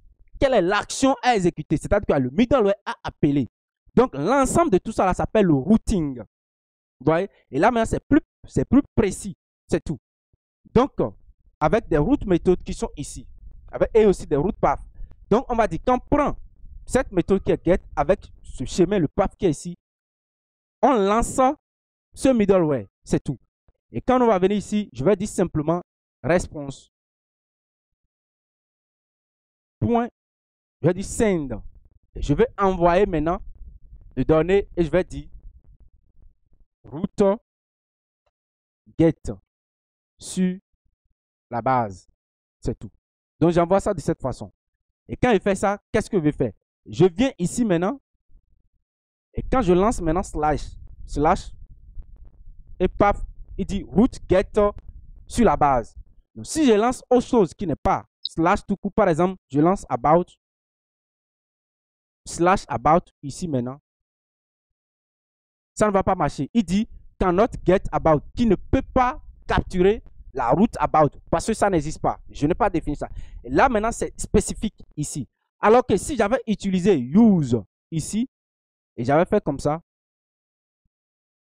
Speaker 1: quelle est l'action à exécuter? C'est-à-dire que le middleware a appelé. Donc, l'ensemble de tout ça là s'appelle le routing. Vous voyez? Et là, maintenant, c'est plus précis. C'est tout. Donc, avec des routes méthodes qui sont ici, et aussi des routes path. Donc, on va dire qu'on prend cette méthode qui est get avec ce chemin, le path qui est ici, on lance ce middleware, c'est tout. Et quand on va venir ici, je vais dire simplement response. Point, je vais dire send. Et je vais envoyer maintenant les données et je vais dire route get sur la base. C'est tout. Donc, j'envoie ça de cette façon. Et quand il fait ça, qu'est-ce que je vais faire? Je viens ici maintenant. Et quand je lance maintenant slash, et paf, il dit route get sur la base. Donc, si je lance autre chose qui n'est pas slash tout coup, par exemple, je lance about, slash about ici maintenant, ça ne va pas marcher. Il dit cannot get about, qui ne peut pas capturer la route about, parce que ça n'existe pas. Je n'ai pas défini ça. Et là, maintenant, c'est spécifique ici. Alors que si j'avais utilisé use ici, et j'avais fait comme ça,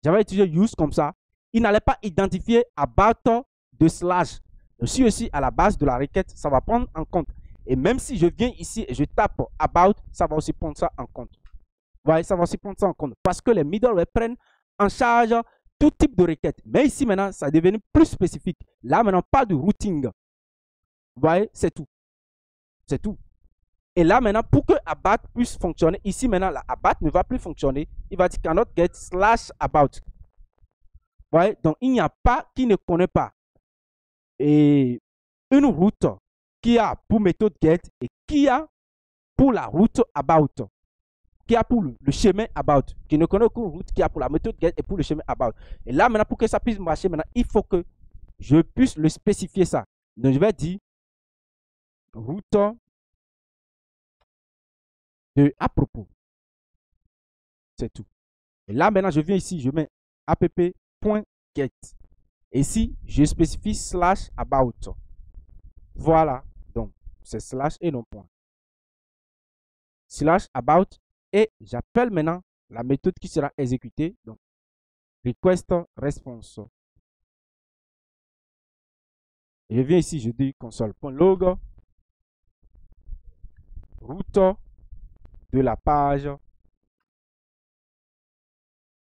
Speaker 1: j'avais utilisé use comme ça, il n'allait pas identifier about de slash. Si aussi à la base de la requête, ça va prendre en compte. Et même si je viens ici et je tape about, ça va aussi prendre ça en compte. Vous voyez, ça va aussi prendre ça en compte. Parce que les middleware prennent en charge tout type de requête. Mais ici maintenant, ça est devenu plus spécifique. Là maintenant, pas de routing. Vous voyez, c'est tout. C'est tout. Et là maintenant, pour que about puisse fonctionner, ici maintenant, la about ne va plus fonctionner. Il va dire cannot get slash about. Vous voyez, donc il n'y a pas qui ne connaît pas. Et une route qui a pour méthode get et qui a pour la route about. Qui a pour le chemin about. Qui ne connaît aucune route qui a pour la méthode get et pour le chemin about. Et là maintenant, pour que ça puisse marcher maintenant, il faut que je puisse le spécifier ça. Donc je vais dire route de à propos. C'est tout. Et là maintenant, je viens ici, je mets app.get. Et ici, je spécifie slash about. Voilà. Donc, c'est slash et non point. Slash about. Et j'appelle maintenant la méthode qui sera exécutée. Donc, request response. Et je viens ici, je dis console.log. Route de la page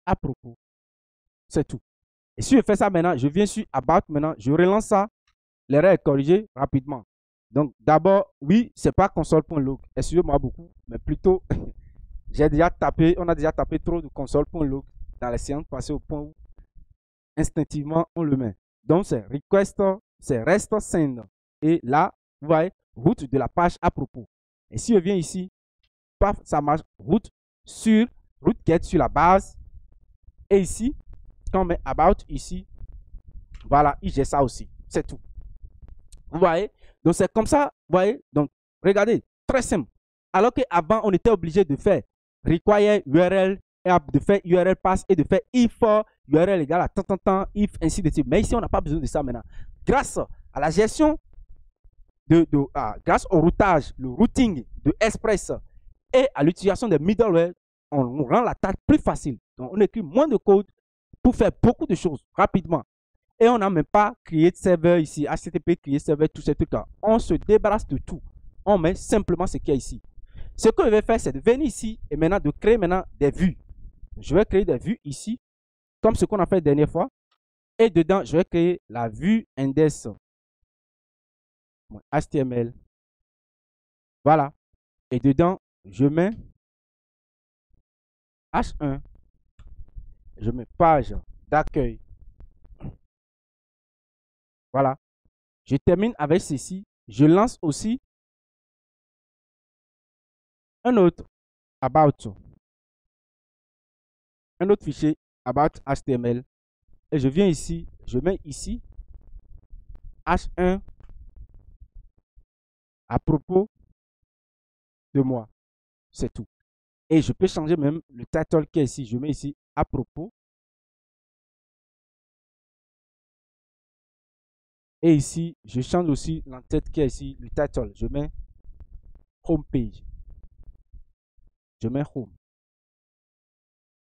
Speaker 1: à propos. C'est tout. Et si je fais ça maintenant, je viens sur about maintenant, je relance ça. L'erreur est corrigée rapidement. Donc, d'abord, oui, c'est pas console.log. Excusez-moi beaucoup, mais plutôt, on a déjà tapé trop de console.log dans les séances passées au point où instinctivement on le met. Donc, c'est request, c'est rest send. Et là, vous voyez, route de la page à propos. Et si je viens ici, paf, ça marche. Route get sur la base. Et ici, quand on met about ici, voilà, il gère ça aussi. C'est tout. Vous voyez? Donc, c'est comme ça. Vous voyez? Donc, regardez, très simple. Alors qu'avant, on était obligé de faire require URL, et de faire URL pass et de faire if URL égale à tant, if, ainsi de suite. Mais ici, on n'a pas besoin de ça maintenant. Grâce à la gestion, grâce au routage, le routing de Express et à l'utilisation des middleware, on rend la tâche plus facile. Donc, on écrit moins de code pour faire beaucoup de choses rapidement. Et on n'a même pas créé de serveur ici, HTTP, créer serveur, tous ces trucs-là. On se débarrasse de tout. On met simplement ce qu'il y a ici. Ce que je vais faire, c'est de venir ici et maintenant de créer maintenant des vues. Je vais créer des vues ici, comme ce qu'on a fait la dernière fois. Et dedans, je vais créer la vue index HTML. Voilà. Et dedans, je mets H1. Je mets page d'accueil. Voilà. Je termine avec ceci. Je lance aussi un autre about. Un autre fichier about HTML. Et je viens ici. Je mets ici H1 à propos de moi. C'est tout. Et je peux changer même le title qui est ici. Je mets ici à propos. Et ici, je change aussi l'entête qui est ici, le title. Je mets home page. Je mets home.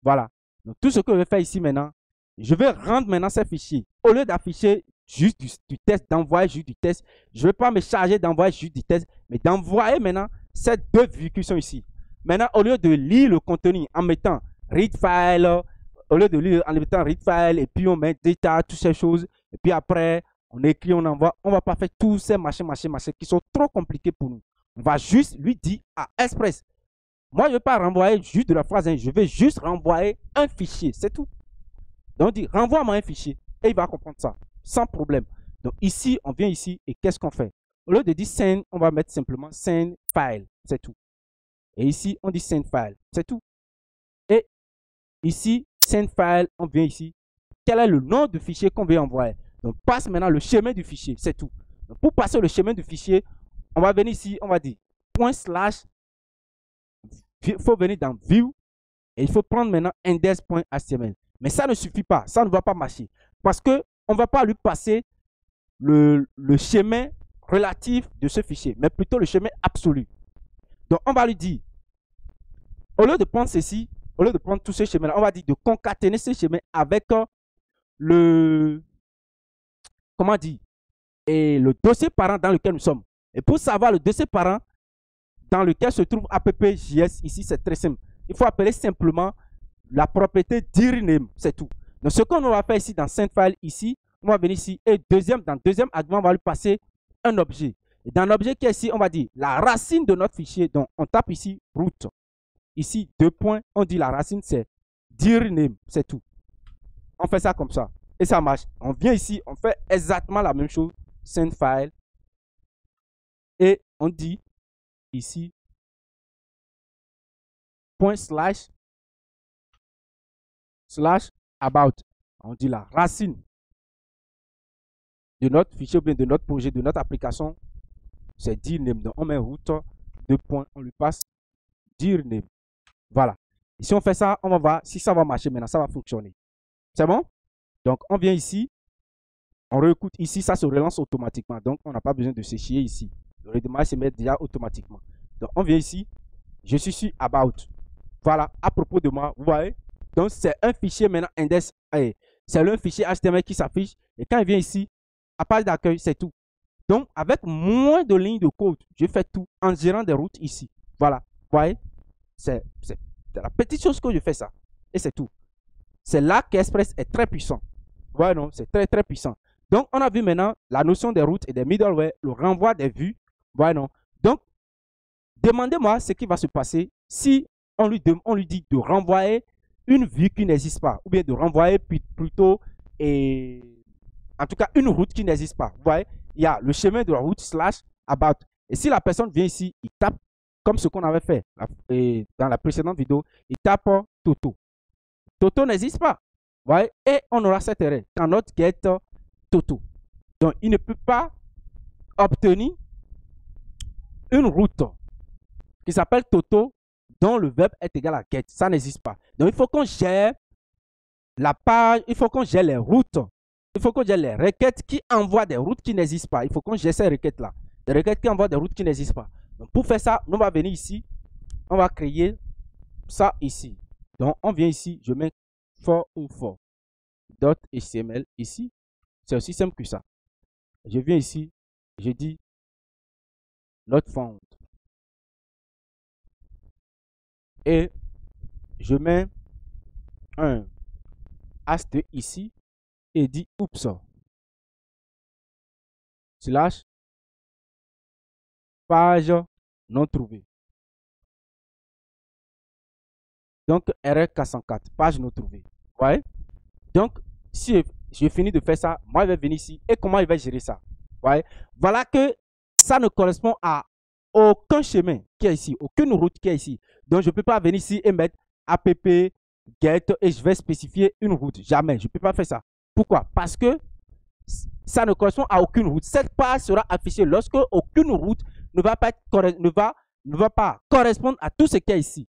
Speaker 1: Voilà. Donc, tout ce que je vais faire ici maintenant, je vais rendre maintenant ces fichiers. Au lieu d'afficher juste du test, d'envoyer juste du test, je ne vais pas me charger d'envoyer juste du test, mais d'envoyer maintenant ces deux vues qui sont ici. Maintenant, au lieu de lire le contenu en mettant read file, au lieu de lire en mettant read file, et puis on met data, toutes ces choses, et puis après, on écrit, on envoie, on ne va pas faire tous ces machins qui sont trop compliqués pour nous. On va juste lui dire à Express. Moi, je ne vais pas renvoyer juste de la phrase, hein, je vais juste renvoyer un fichier, c'est tout. Donc, on dit, renvoie-moi un fichier, et il va comprendre ça, sans problème. Donc, ici, on vient ici, et qu'est-ce qu'on fait? Au lieu de dire send, on va mettre simplement send file, c'est tout. Et ici, on dit send file, c'est tout. Et ici, send file, on vient ici. Quel est le nom du fichier qu'on veut envoyer? Donc, passe maintenant le chemin du fichier, c'est tout. Donc, pour passer le chemin du fichier, on va venir ici, on va dire // il faut venir dans view et il faut prendre maintenant index.html. Mais ça ne suffit pas, ça ne va pas marcher. Parce qu'on ne va pas lui passer le chemin relatif de ce fichier, mais plutôt le chemin absolu. Donc, on va lui dire, au lieu de prendre ceci, au lieu de prendre tous ces chemins-là, on va dire de concaténer ces chemins avec le, comment dire, et le dossier parent dans lequel nous sommes. Et pour savoir le dossier parent dans lequel se trouve app.js, ici c'est très simple. Il faut appeler simplement la propriété dir_name, c'est tout. Donc ce qu'on va faire ici dans sendFile, ici, on va venir ici et dans le deuxième argument, on va lui passer un objet. Et dans l'objet qui est ici, on va dire la racine de notre fichier. Donc on tape ici root. Ici, deux points, on dit la racine c'est dir_name, c'est tout. On fait ça comme ça et ça marche. On vient ici, on fait exactement la même chose, sendFile. Et on dit ici // about. On dit la racine de notre fichier ou bien de notre projet, de notre application, c'est dir_name. Donc on met root, deux points, on lui passe dir_name. Voilà. Et si on fait ça, on va voir si ça va marcher maintenant, ça va fonctionner. C'est bon? Donc on vient ici, on réécoute ici, ça se relance automatiquement. Donc on n'a pas besoin de se chier ici. Le redémarrage se met déjà automatiquement. Donc on vient ici, je suis sur about. Voilà, à propos de moi, vous voyez. Donc c'est un fichier maintenant index. C'est le fichier HTML qui s'affiche. Et quand il vient ici, à page d'accueil, c'est tout. Donc avec moins de lignes de code, je fais tout en gérant des routes ici. Voilà, vous voyez. C'est la petite chose que je fais ça. Et c'est tout. C'est là qu'Express est très puissant. Ouais, non, c'est très très puissant. Donc, on a vu maintenant la notion des routes et des middleware, le renvoi des vues. Ouais, non. Donc, demandez-moi ce qui va se passer si on lui dit de renvoyer une vue qui n'existe pas. Ou bien de renvoyer plutôt, en tout cas, une route qui n'existe pas. Vous voyez, il y a le chemin de la route /about. Et si la personne vient ici, il tape comme ce qu'on avait fait dans la précédente vidéo. Il tape Toto. Toto n'existe pas. Vous voyez? Et on aura cette erreur. Cannot get Toto. Donc, il ne peut pas obtenir une route qui s'appelle Toto dont le verbe est égal à get. Ça n'existe pas. Donc, il faut qu'on gère la page, il faut qu'on gère les routes. Il faut qu'on gère les requêtes qui envoient des routes qui n'existent pas. Il faut qu'on gère ces requêtes-là. Des requêtes qui envoient des routes qui n'existent pas. Donc, pour faire ça, on va venir ici. On va créer ça ici. Donc, on vient ici. Je mets for ou for. .html ici. C'est aussi simple que ça. Je viens ici. Je dis not found. Et je mets un ast ici et dit oups slash page non trouvée. Donc erreur 404, page non trouvée. Ouais. Donc si je finis de faire ça, moi je vais venir ici et comment il va gérer ça. Ouais. Voilà que ça ne correspond à aucun chemin qui est ici, aucune route qui est ici. Donc je ne peux pas venir ici et mettre app get et je vais spécifier une route. Jamais, je ne peux pas faire ça. Pourquoi? Parce que ça ne correspond à aucune route. Cette page sera affichée lorsque aucune route ne va pas correspondre à tout ce qui est ici.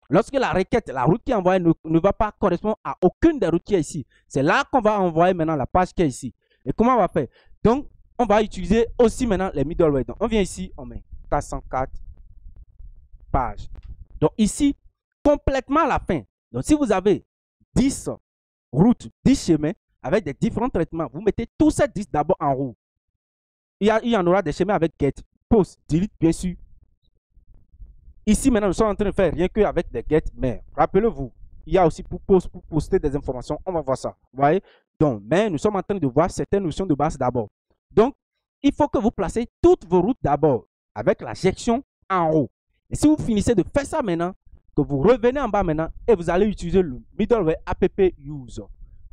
Speaker 1: Lorsque la requête, la route qui est envoyée ne va pas correspondre à aucune des routes qui est ici. C'est là qu'on va envoyer maintenant la page qui est ici. Et comment on va faire? Donc, on va utiliser aussi maintenant les middleware. Donc, on vient ici, on met 404 pages. Donc, ici, complètement à la fin. Donc, si vous avez 10 routes, 10 chemins avec des différents traitements, vous mettez tous ces 10 d'abord en roue. Il y en aura des chemins avec get, post, delete, bien sûr. Ici, maintenant, nous sommes en train de faire rien qu'avec des get, mais rappelez-vous, il y a aussi pour poster des informations. On va voir ça. Vous voyez? Donc, mais nous sommes en train de voir certaines notions de base d'abord. Donc, il faut que vous placez toutes vos routes d'abord avec la section en haut. Et si vous finissez de faire ça maintenant, que vous revenez en bas maintenant et vous allez utiliser le middleware app use.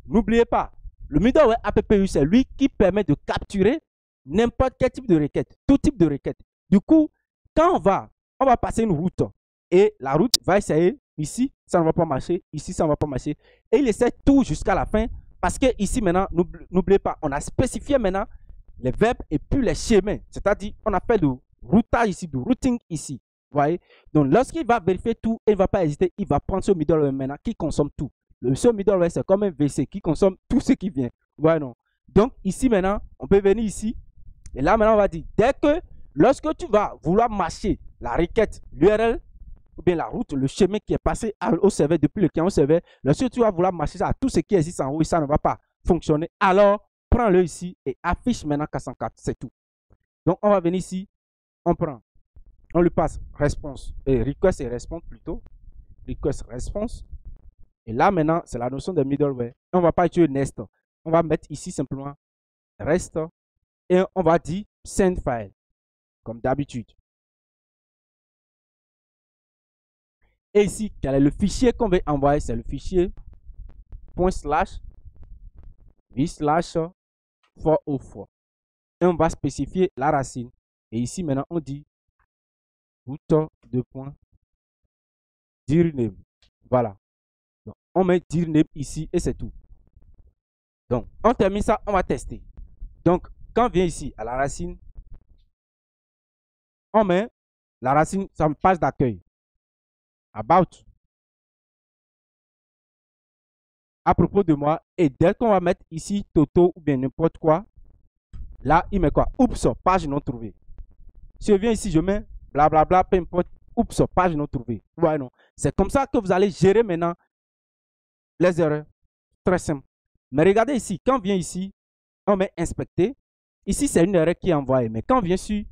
Speaker 1: N'oubliez pas, le middleware app use, c'est lui qui permet de capturer n'importe quel type de requête, tout type de requête. Du coup, quand on va passer une route et la route va essayer ici, ça ne va pas marcher, ici, ça ne va pas marcher. Et il essaie tout jusqu'à la fin parce que ici maintenant, n'oubliez pas, on a spécifié maintenant les verbes et puis les chemins. C'est-à-dire, on a fait le routage ici, du routing ici. Vous voyez? Donc, lorsqu'il va vérifier tout, il ne va pas hésiter, il va prendre ce middleware maintenant qui consomme tout. Ce middleware, c'est comme un WC qui consomme tout ce qui vient. Vous voyez, non? Donc, ici maintenant, on peut venir ici. Et là, maintenant, on va dire, dès que, lorsque tu vas vouloir marcher la requête, l'URL, ou bien la route, le chemin qui est passé au serveur depuis le client au serveur, lorsque tu vas vouloir marcher ça à tout ce qui existe en haut et ça ne va pas fonctionner, alors prends-le ici et affiche maintenant 404, c'est tout. Donc, on va venir ici, on prend, on lui passe response, et request et response plutôt, request response. Et là, maintenant, c'est la notion de middleware. On ne va pas utiliser nest. On va mettre ici simplement rest et on va dire send file, comme d'habitude. Et ici, quel est le fichier qu'on veut envoyer? C'est le fichier ./v/for04. Et on va spécifier la racine. Et ici, maintenant, on dit route de point dirname. Voilà. Donc, on met dirname ici et c'est tout. Donc, on termine ça, on va tester. Donc, quand on vient ici à la racine, on met la racine, c'est une page d'accueil. About. À propos de moi. Et dès qu'on va mettre ici Toto ou bien n'importe quoi, là, il met quoi? Oups, page non trouvée. Si je viens ici, je mets blablabla, peu importe. Oups, page non trouvée. Ouais, non. C'est comme ça que vous allez gérer maintenant les erreurs. Très simple. Mais regardez ici, quand on vient ici, on met inspecter. Ici, c'est une erreur qui est envoyée. Mais quand on vient sur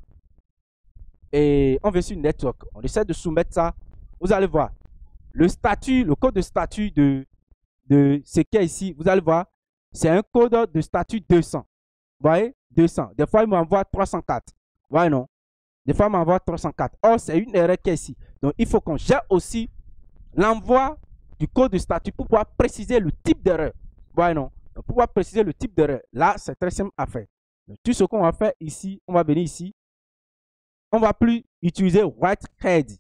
Speaker 1: network, on essaie de soumettre ça. Vous allez voir le statut, le code de statut de ce qui est ici. Vous allez voir, c'est un code de statut 200. Vous voyez, 200. Des fois, il m'envoie 304. Vous voyez, non? Des fois, il m'envoie 304. Or, c'est une erreur qui est ici. Donc, il faut qu'on gère aussi l'envoi du code de statut pour pouvoir préciser le type d'erreur. Vous voyez, non? Donc, pour pouvoir préciser le type d'erreur. Là, c'est très simple à faire. Donc, tout ce qu'on va faire ici, on va venir ici. on ne va plus utiliser write head.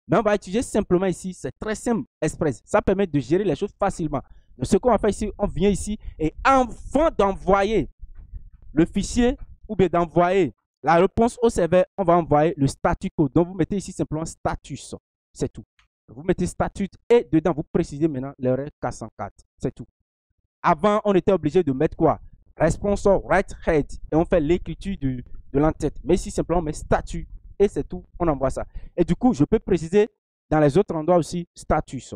Speaker 1: Mais on va utiliser simplement ici, c'est très simple, Express. Ça permet de gérer les choses facilement. Donc, ce qu'on va faire ici, on vient ici et avant d'envoyer le fichier ou bien d'envoyer la réponse au serveur, on va envoyer le statut code. Donc, vous mettez ici simplement status. C'est tout. Vous mettez statut et dedans, vous précisez maintenant l'erreur 404. C'est tout. Avant, on était obligé de mettre quoi? Response write head. Et on fait l'écriture de l'entête. Mais ici, simplement, on met statut. Et c'est tout. On envoie ça. Et du coup, je peux préciser dans les autres endroits aussi status.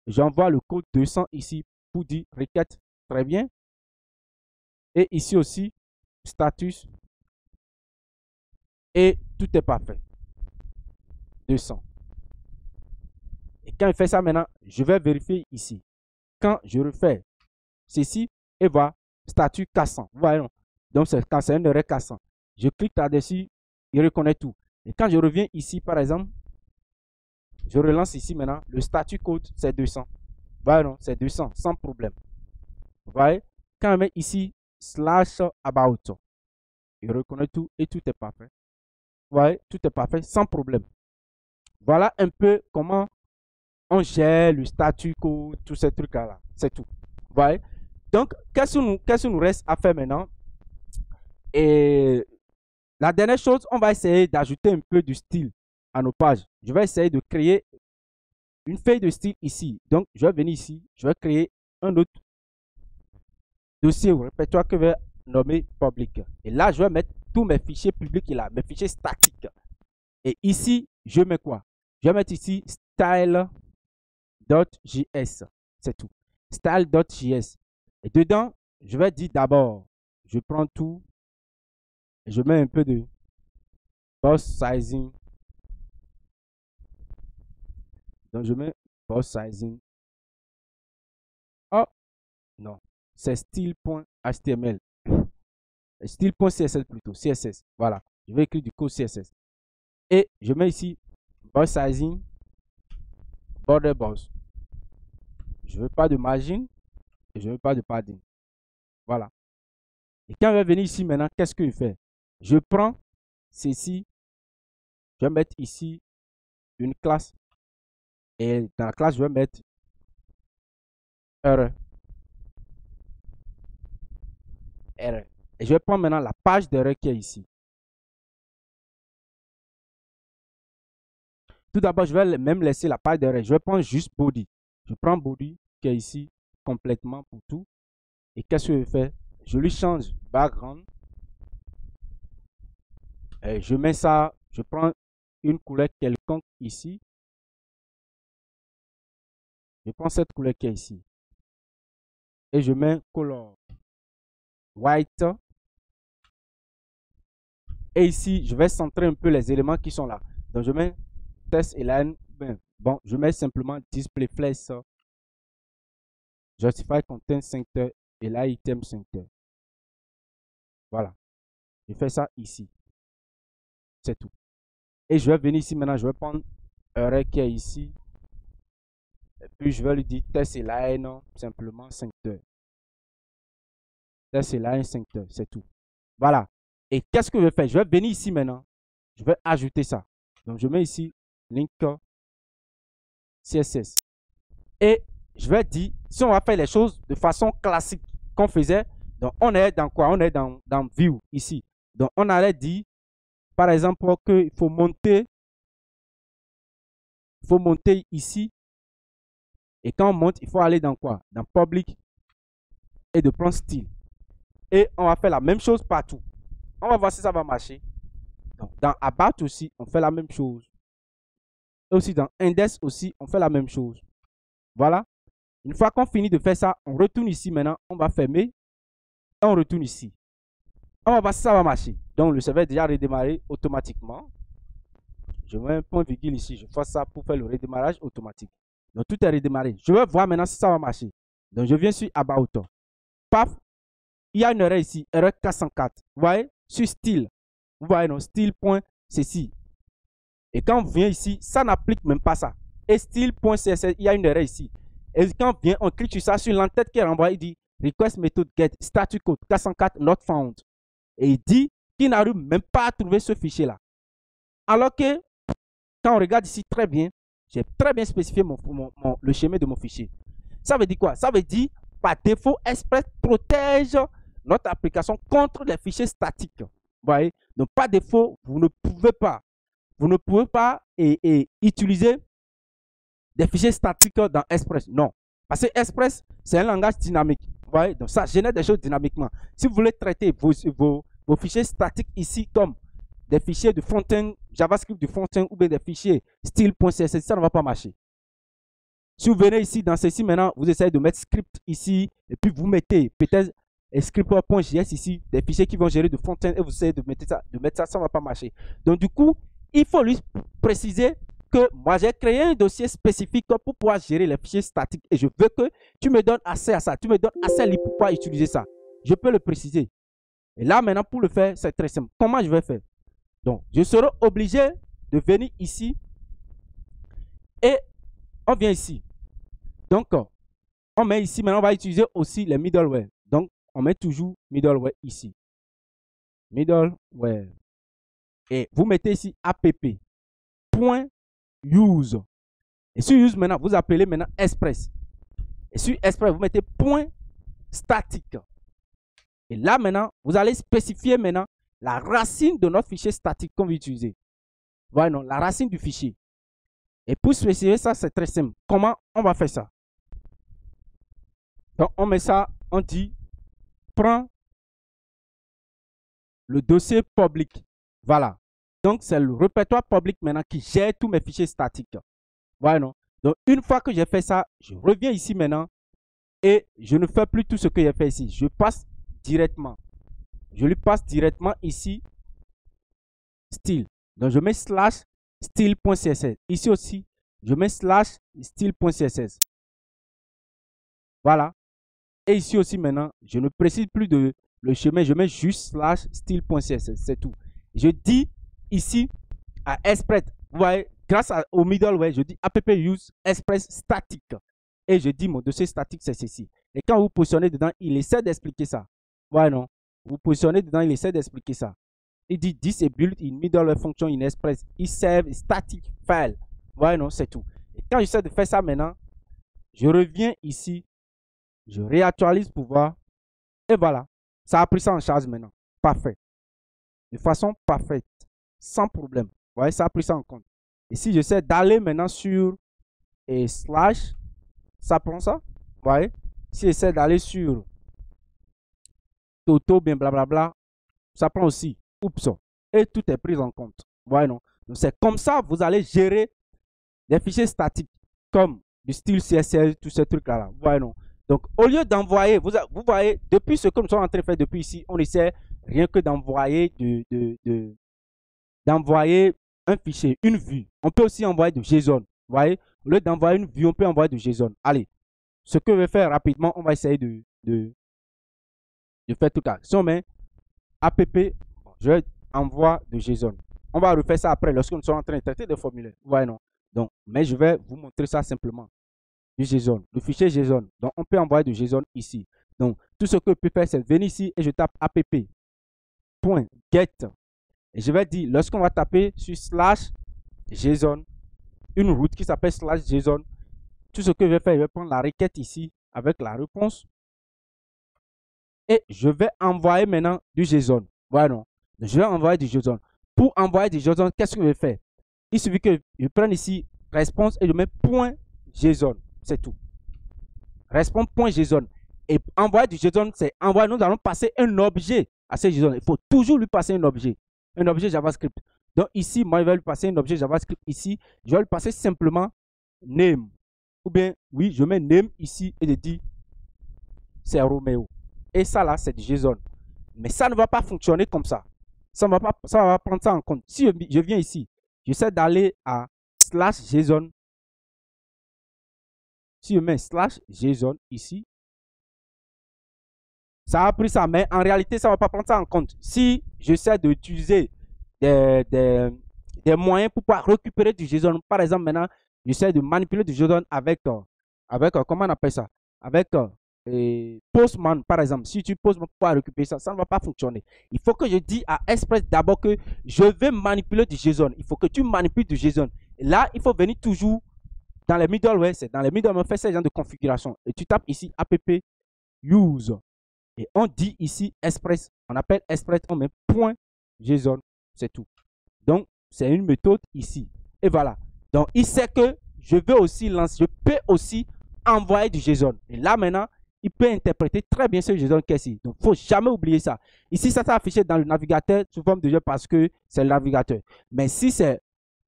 Speaker 1: J'envoie le code 200 ici pour dire requête. Très bien. Et ici aussi, status. Et tout est parfait. 200. Et quand il fait ça maintenant, je vais vérifier ici. Quand je refais ceci, et voilà, statut 400. Vous voyez, non? Donc, quand c'est une erreur 400. Je clique là-dessus, il reconnaît tout. Et quand je reviens ici, par exemple, je relance ici maintenant, le statut code, c'est 200. Vous voyez, non? C'est 200, sans problème. Vous voyez? Quand je mets ici, /about, il reconnaît tout et tout est parfait. Vous voyez? Tout est parfait, sans problème. Voilà un peu comment on gère le statut code, tous ces trucs-là. C'est tout. Vous voyez? Donc, qu'est-ce qu'il nous reste à faire maintenant? Et la dernière chose, on va essayer d'ajouter un peu de style à nos pages. Je vais essayer de créer une feuille de style ici. Donc, je vais venir ici. Je vais créer un autre dossier ou répertoire que je vais nommer public. Et là, je vais mettre tous mes fichiers publics là, mes fichiers statiques. Et ici, je mets quoi? Je vais mettre ici style.js. C'est tout. Style.js. Et dedans, je vais dire d'abord, je prends tout et je mets un peu de box sizing. Donc, je mets box sizing. Oh, non. C'est style.html. Style.css plutôt. CSS. Voilà. Je vais écrire du code CSS. Et je mets ici box sizing. Border box. Je ne veux pas de margin. Et je ne veux pas de padding. Voilà. Et quand je vais venir ici maintenant, qu'est-ce que je fais? Je prends ceci. Je vais mettre ici une classe. Et dans la classe, je vais mettre erreur. Erreur. Et je vais prendre maintenant la page d'erreur qui est ici. Tout d'abord, je vais même laisser la page d'erreur. Je vais prendre juste body. Je prends body qui est ici complètement pour tout. Et qu'est-ce que je fais? Je lui change background. Et je mets ça. Je prends une couleur quelconque ici. Je prends cette couleur qui est ici. Et je mets color white. Et ici, je vais centrer un peu les éléments qui sont là. Donc, je mets test align. Bon, je mets simplement display place. Justify content center et là item center. Voilà. Je fais ça ici. C'est tout. Et je vais venir ici maintenant. Je vais prendre erreur qui est ici. Et puis, je vais lui dire test align simplement center. Test align center. C'est tout. Voilà. Et qu'est-ce que je vais faire? Je vais venir ici maintenant. Je vais ajouter ça. Donc, je mets ici link CSS. Et je vais dire, si on va faire les choses de façon classique qu'on faisait, donc on est dans quoi? On est dans View ici. Donc, on allait dire, par exemple, qu'il faut monter ici. Et quand on monte, il faut aller dans quoi? Dans Public et de prendre Style. Et on va faire la même chose partout. On va voir si ça va marcher. Donc, dans About aussi, on fait la même chose. Et aussi dans Index aussi, on fait la même chose. Voilà. Une fois qu'on finit de faire ça, on retourne ici maintenant. On va fermer. Et on retourne ici. On va voir si ça va marcher. Donc, le serveur est déjà redémarré automatiquement. Je mets un point virgule ici. Je fais ça pour faire le redémarrage automatique. Donc, tout est redémarré. Je vais voir maintenant si ça va marcher. Donc, je viens sur About. Paf. Il y a une erreur ici. Erreur 404. Vous voyez? Sur style. Vous voyez, non? Style.ceci. Et quand on vient ici, ça n'applique même pas ça. Et style.css, il y a une erreur ici. Et quand on vient, on clique sur ça, sur l'entête qui est renvoyée, il dit request method get statut code 404 not found. Et il dit qui n'arrive même pas à trouver ce fichier-là. Alors que, quand on regarde ici très bien, j'ai très bien spécifié le schéma de mon fichier. Ça veut dire quoi? Ça veut dire, par défaut, Express protège notre application contre les fichiers statiques. Vous voyez? Donc, par défaut, vous ne pouvez pas utiliser des fichiers statiques dans Express. Non. Parce que Express, c'est un langage dynamique. Vous voyez? Donc, ça génère des choses dynamiquement. Si vous voulez traiter vos fichiers statiques ici comme des fichiers de front-end, JavaScript du front-end ou bien des fichiers style.css, ça ne va pas marcher. Si vous venez ici dans ceci maintenant, vous essayez de mettre script ici et puis vous mettez peut-être script.js ici, des fichiers qui vont gérer de front-end et vous essayez de mettre ça, ça ne va pas marcher. Donc du coup, il faut lui préciser que moi j'ai créé un dossier spécifique pour pouvoir gérer les fichiers statiques et je veux que tu me donnes accès à ça, tu me donnes accès libre pour pouvoir utiliser ça. Je peux le préciser. Et là maintenant pour le faire, c'est très simple. Comment je vais faire? Donc, je serai obligé de venir ici et on vient ici. Donc, on met ici, maintenant on va utiliser aussi les middleware. Donc, on met toujours middleware ici. Middleware. Et vous mettez ici app.use. Et sur use, maintenant, vous appelez maintenant Express. Et sur Express, vous mettez .static. Et là, maintenant, vous allez spécifier maintenant la racine de notre fichier statique qu'on veut utiliser. Voilà, non, la racine du fichier. Et pour spécifier ça, c'est très simple. Comment on va faire ça? Donc, on met ça, on dit, prends le dossier public. Voilà. Donc, c'est le répertoire public maintenant qui gère tous mes fichiers statiques. Voilà, non? Donc, une fois que j'ai fait ça, je reviens ici maintenant et je ne fais plus tout ce que j'ai fait ici. Je passe directement. Je lui passe directement ici, style. Donc, je mets slash style.css. Ici aussi, je mets slash style.css. Voilà. Et ici aussi, maintenant, je ne précise plus de le chemin. Je mets juste slash style.css. C'est tout. Je dis ici à Express, vous voyez, grâce au middleware, je dis app use Express statique. Et je dis mon dossier statique, c'est ceci. Et quand vous positionnez dedans, il essaie d'expliquer ça. Voilà, non? Vous positionnez dedans, il essaie d'expliquer ça. Il dit disable in middleware function in Express. Il save static file. Voilà, non? C'est tout. Et quand j'essaie de faire ça maintenant, je reviens ici. Je réactualise pour voir. Et voilà. Ça a pris ça en charge maintenant. Parfait. De façon parfaite. Sans problème. Vous voyez, ça a pris ça en compte. Et si j'essaie d'aller maintenant sur slash, ça prend ça. Vous voyez. Si j'essaie d'aller sur Toto, bien blablabla, ça prend aussi. Oups. Et tout est pris en compte. Vous voyez, non? Donc c'est comme ça vous allez gérer des fichiers statiques comme du style CSS, tous ces trucs-là. Vous voyez, non? Donc, au lieu d'envoyer, vous voyez, depuis ce que nous sommes en train de faire depuis ici, on essaie rien que d'envoyer d'envoyer un fichier, une vue. On peut aussi envoyer du JSON. Vous voyez, au lieu d'envoyer une vue, on peut envoyer du JSON. Allez, ce que je vais faire rapidement, on va essayer de faire tout ça. Si on met app, je vais envoyer du JSON. On va refaire ça après lorsque nous sommes en train de traiter des formulaires. Vous voyez, non? Donc, mais je vais vous montrer ça simplement. Du JSON, le fichier JSON. Donc, on peut envoyer du JSON ici. Donc, tout ce que je peux faire, c'est venir ici et je tape app.get. Et je vais dire, lorsqu'on va taper sur slash JSON, une route qui s'appelle slash JSON, tout ce que je vais faire, je vais prendre la requête ici avec la réponse. Et je vais envoyer maintenant du JSON. Voilà, non. Je vais envoyer du JSON. Pour envoyer du JSON, qu'est-ce que je vais faire? Il suffit que je prenne ici réponse et je mets .json. C'est tout. Response.json. Et envoyer du JSON, c'est envoyer. Nous allons passer un objet à ce JSON. Il faut toujours lui passer un objet JavaScript. Donc ici, moi, je vais lui passer un objet JavaScript ici. Je vais lui passer simplement name. Ou bien, oui, je mets name ici et je dis c'est Romeo. Et ça là, c'est du JSON. Mais ça ne va pas fonctionner comme ça. Ça va prendre ça en compte. Si je viens ici, j'essaie d'aller à slash JSON. Si je mets slash JSON ici, ça a pris ça, mais en réalité, ça ne va pas prendre ça en compte. Si j'essaie d'utiliser des moyens pour pouvoir récupérer du JSON, par exemple, maintenant, j'essaie de manipuler du JSON avec comment on appelle ça? Avec Postman, par exemple, si tu Postman pour récupérer ça, ça ne va pas fonctionner. Il faut que je dise à Express d'abord que je vais manipuler du JSON. Il faut que tu manipules du JSON. Et là, il faut venir toujours dans les middleware. C'est dans les middleware, on fait ce genre de configuration. Et tu tapes ici app use. Et on dit ici Express. On appelle Express, on met point JSON. C'est tout. Donc, c'est une méthode ici. Et voilà. Donc, il sait que je vais aussi lancer, je peux aussi envoyer du JSON. Et là, maintenant, il peut interpréter très bien ce JSON qui est ici. Donc, il ne faut jamais oublier ça. Ici, ça s'est affiché dans le navigateur sous forme de jeu parce que c'est le navigateur. Mais si c'est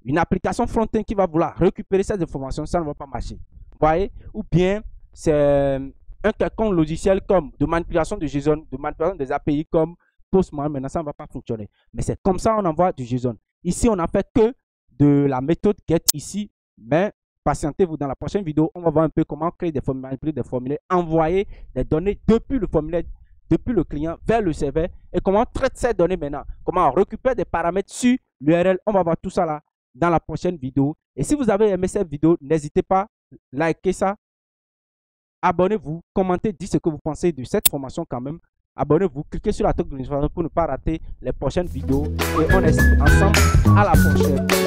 Speaker 1: une application front-end qui va vouloir récupérer ces informations, ça ne va pas marcher. Vous voyez? Ou bien, c'est un quelconque logiciel comme de manipulation de JSON, de manipulation des API comme Postman. Maintenant, ça ne va pas fonctionner. Mais c'est comme ça qu'on envoie du JSON. Ici, on n'a fait que de la méthode get ici. Mais patientez-vous, dans la prochaine vidéo, on va voir un peu comment créer des formulaires, manipuler des formulaires, envoyer des données depuis le formulaire, depuis le client vers le serveur et comment traiter ces données maintenant, comment on récupère des paramètres sur l'URL. On va voir tout ça là dans la prochaine vidéo. Et si vous avez aimé cette vidéo, n'hésitez pas à liker ça, abonnez-vous, commentez, dites ce que vous pensez de cette formation quand même. Abonnez-vous, cliquez sur la touche de notification pour ne pas rater les prochaines vidéos et on est ensemble à la prochaine.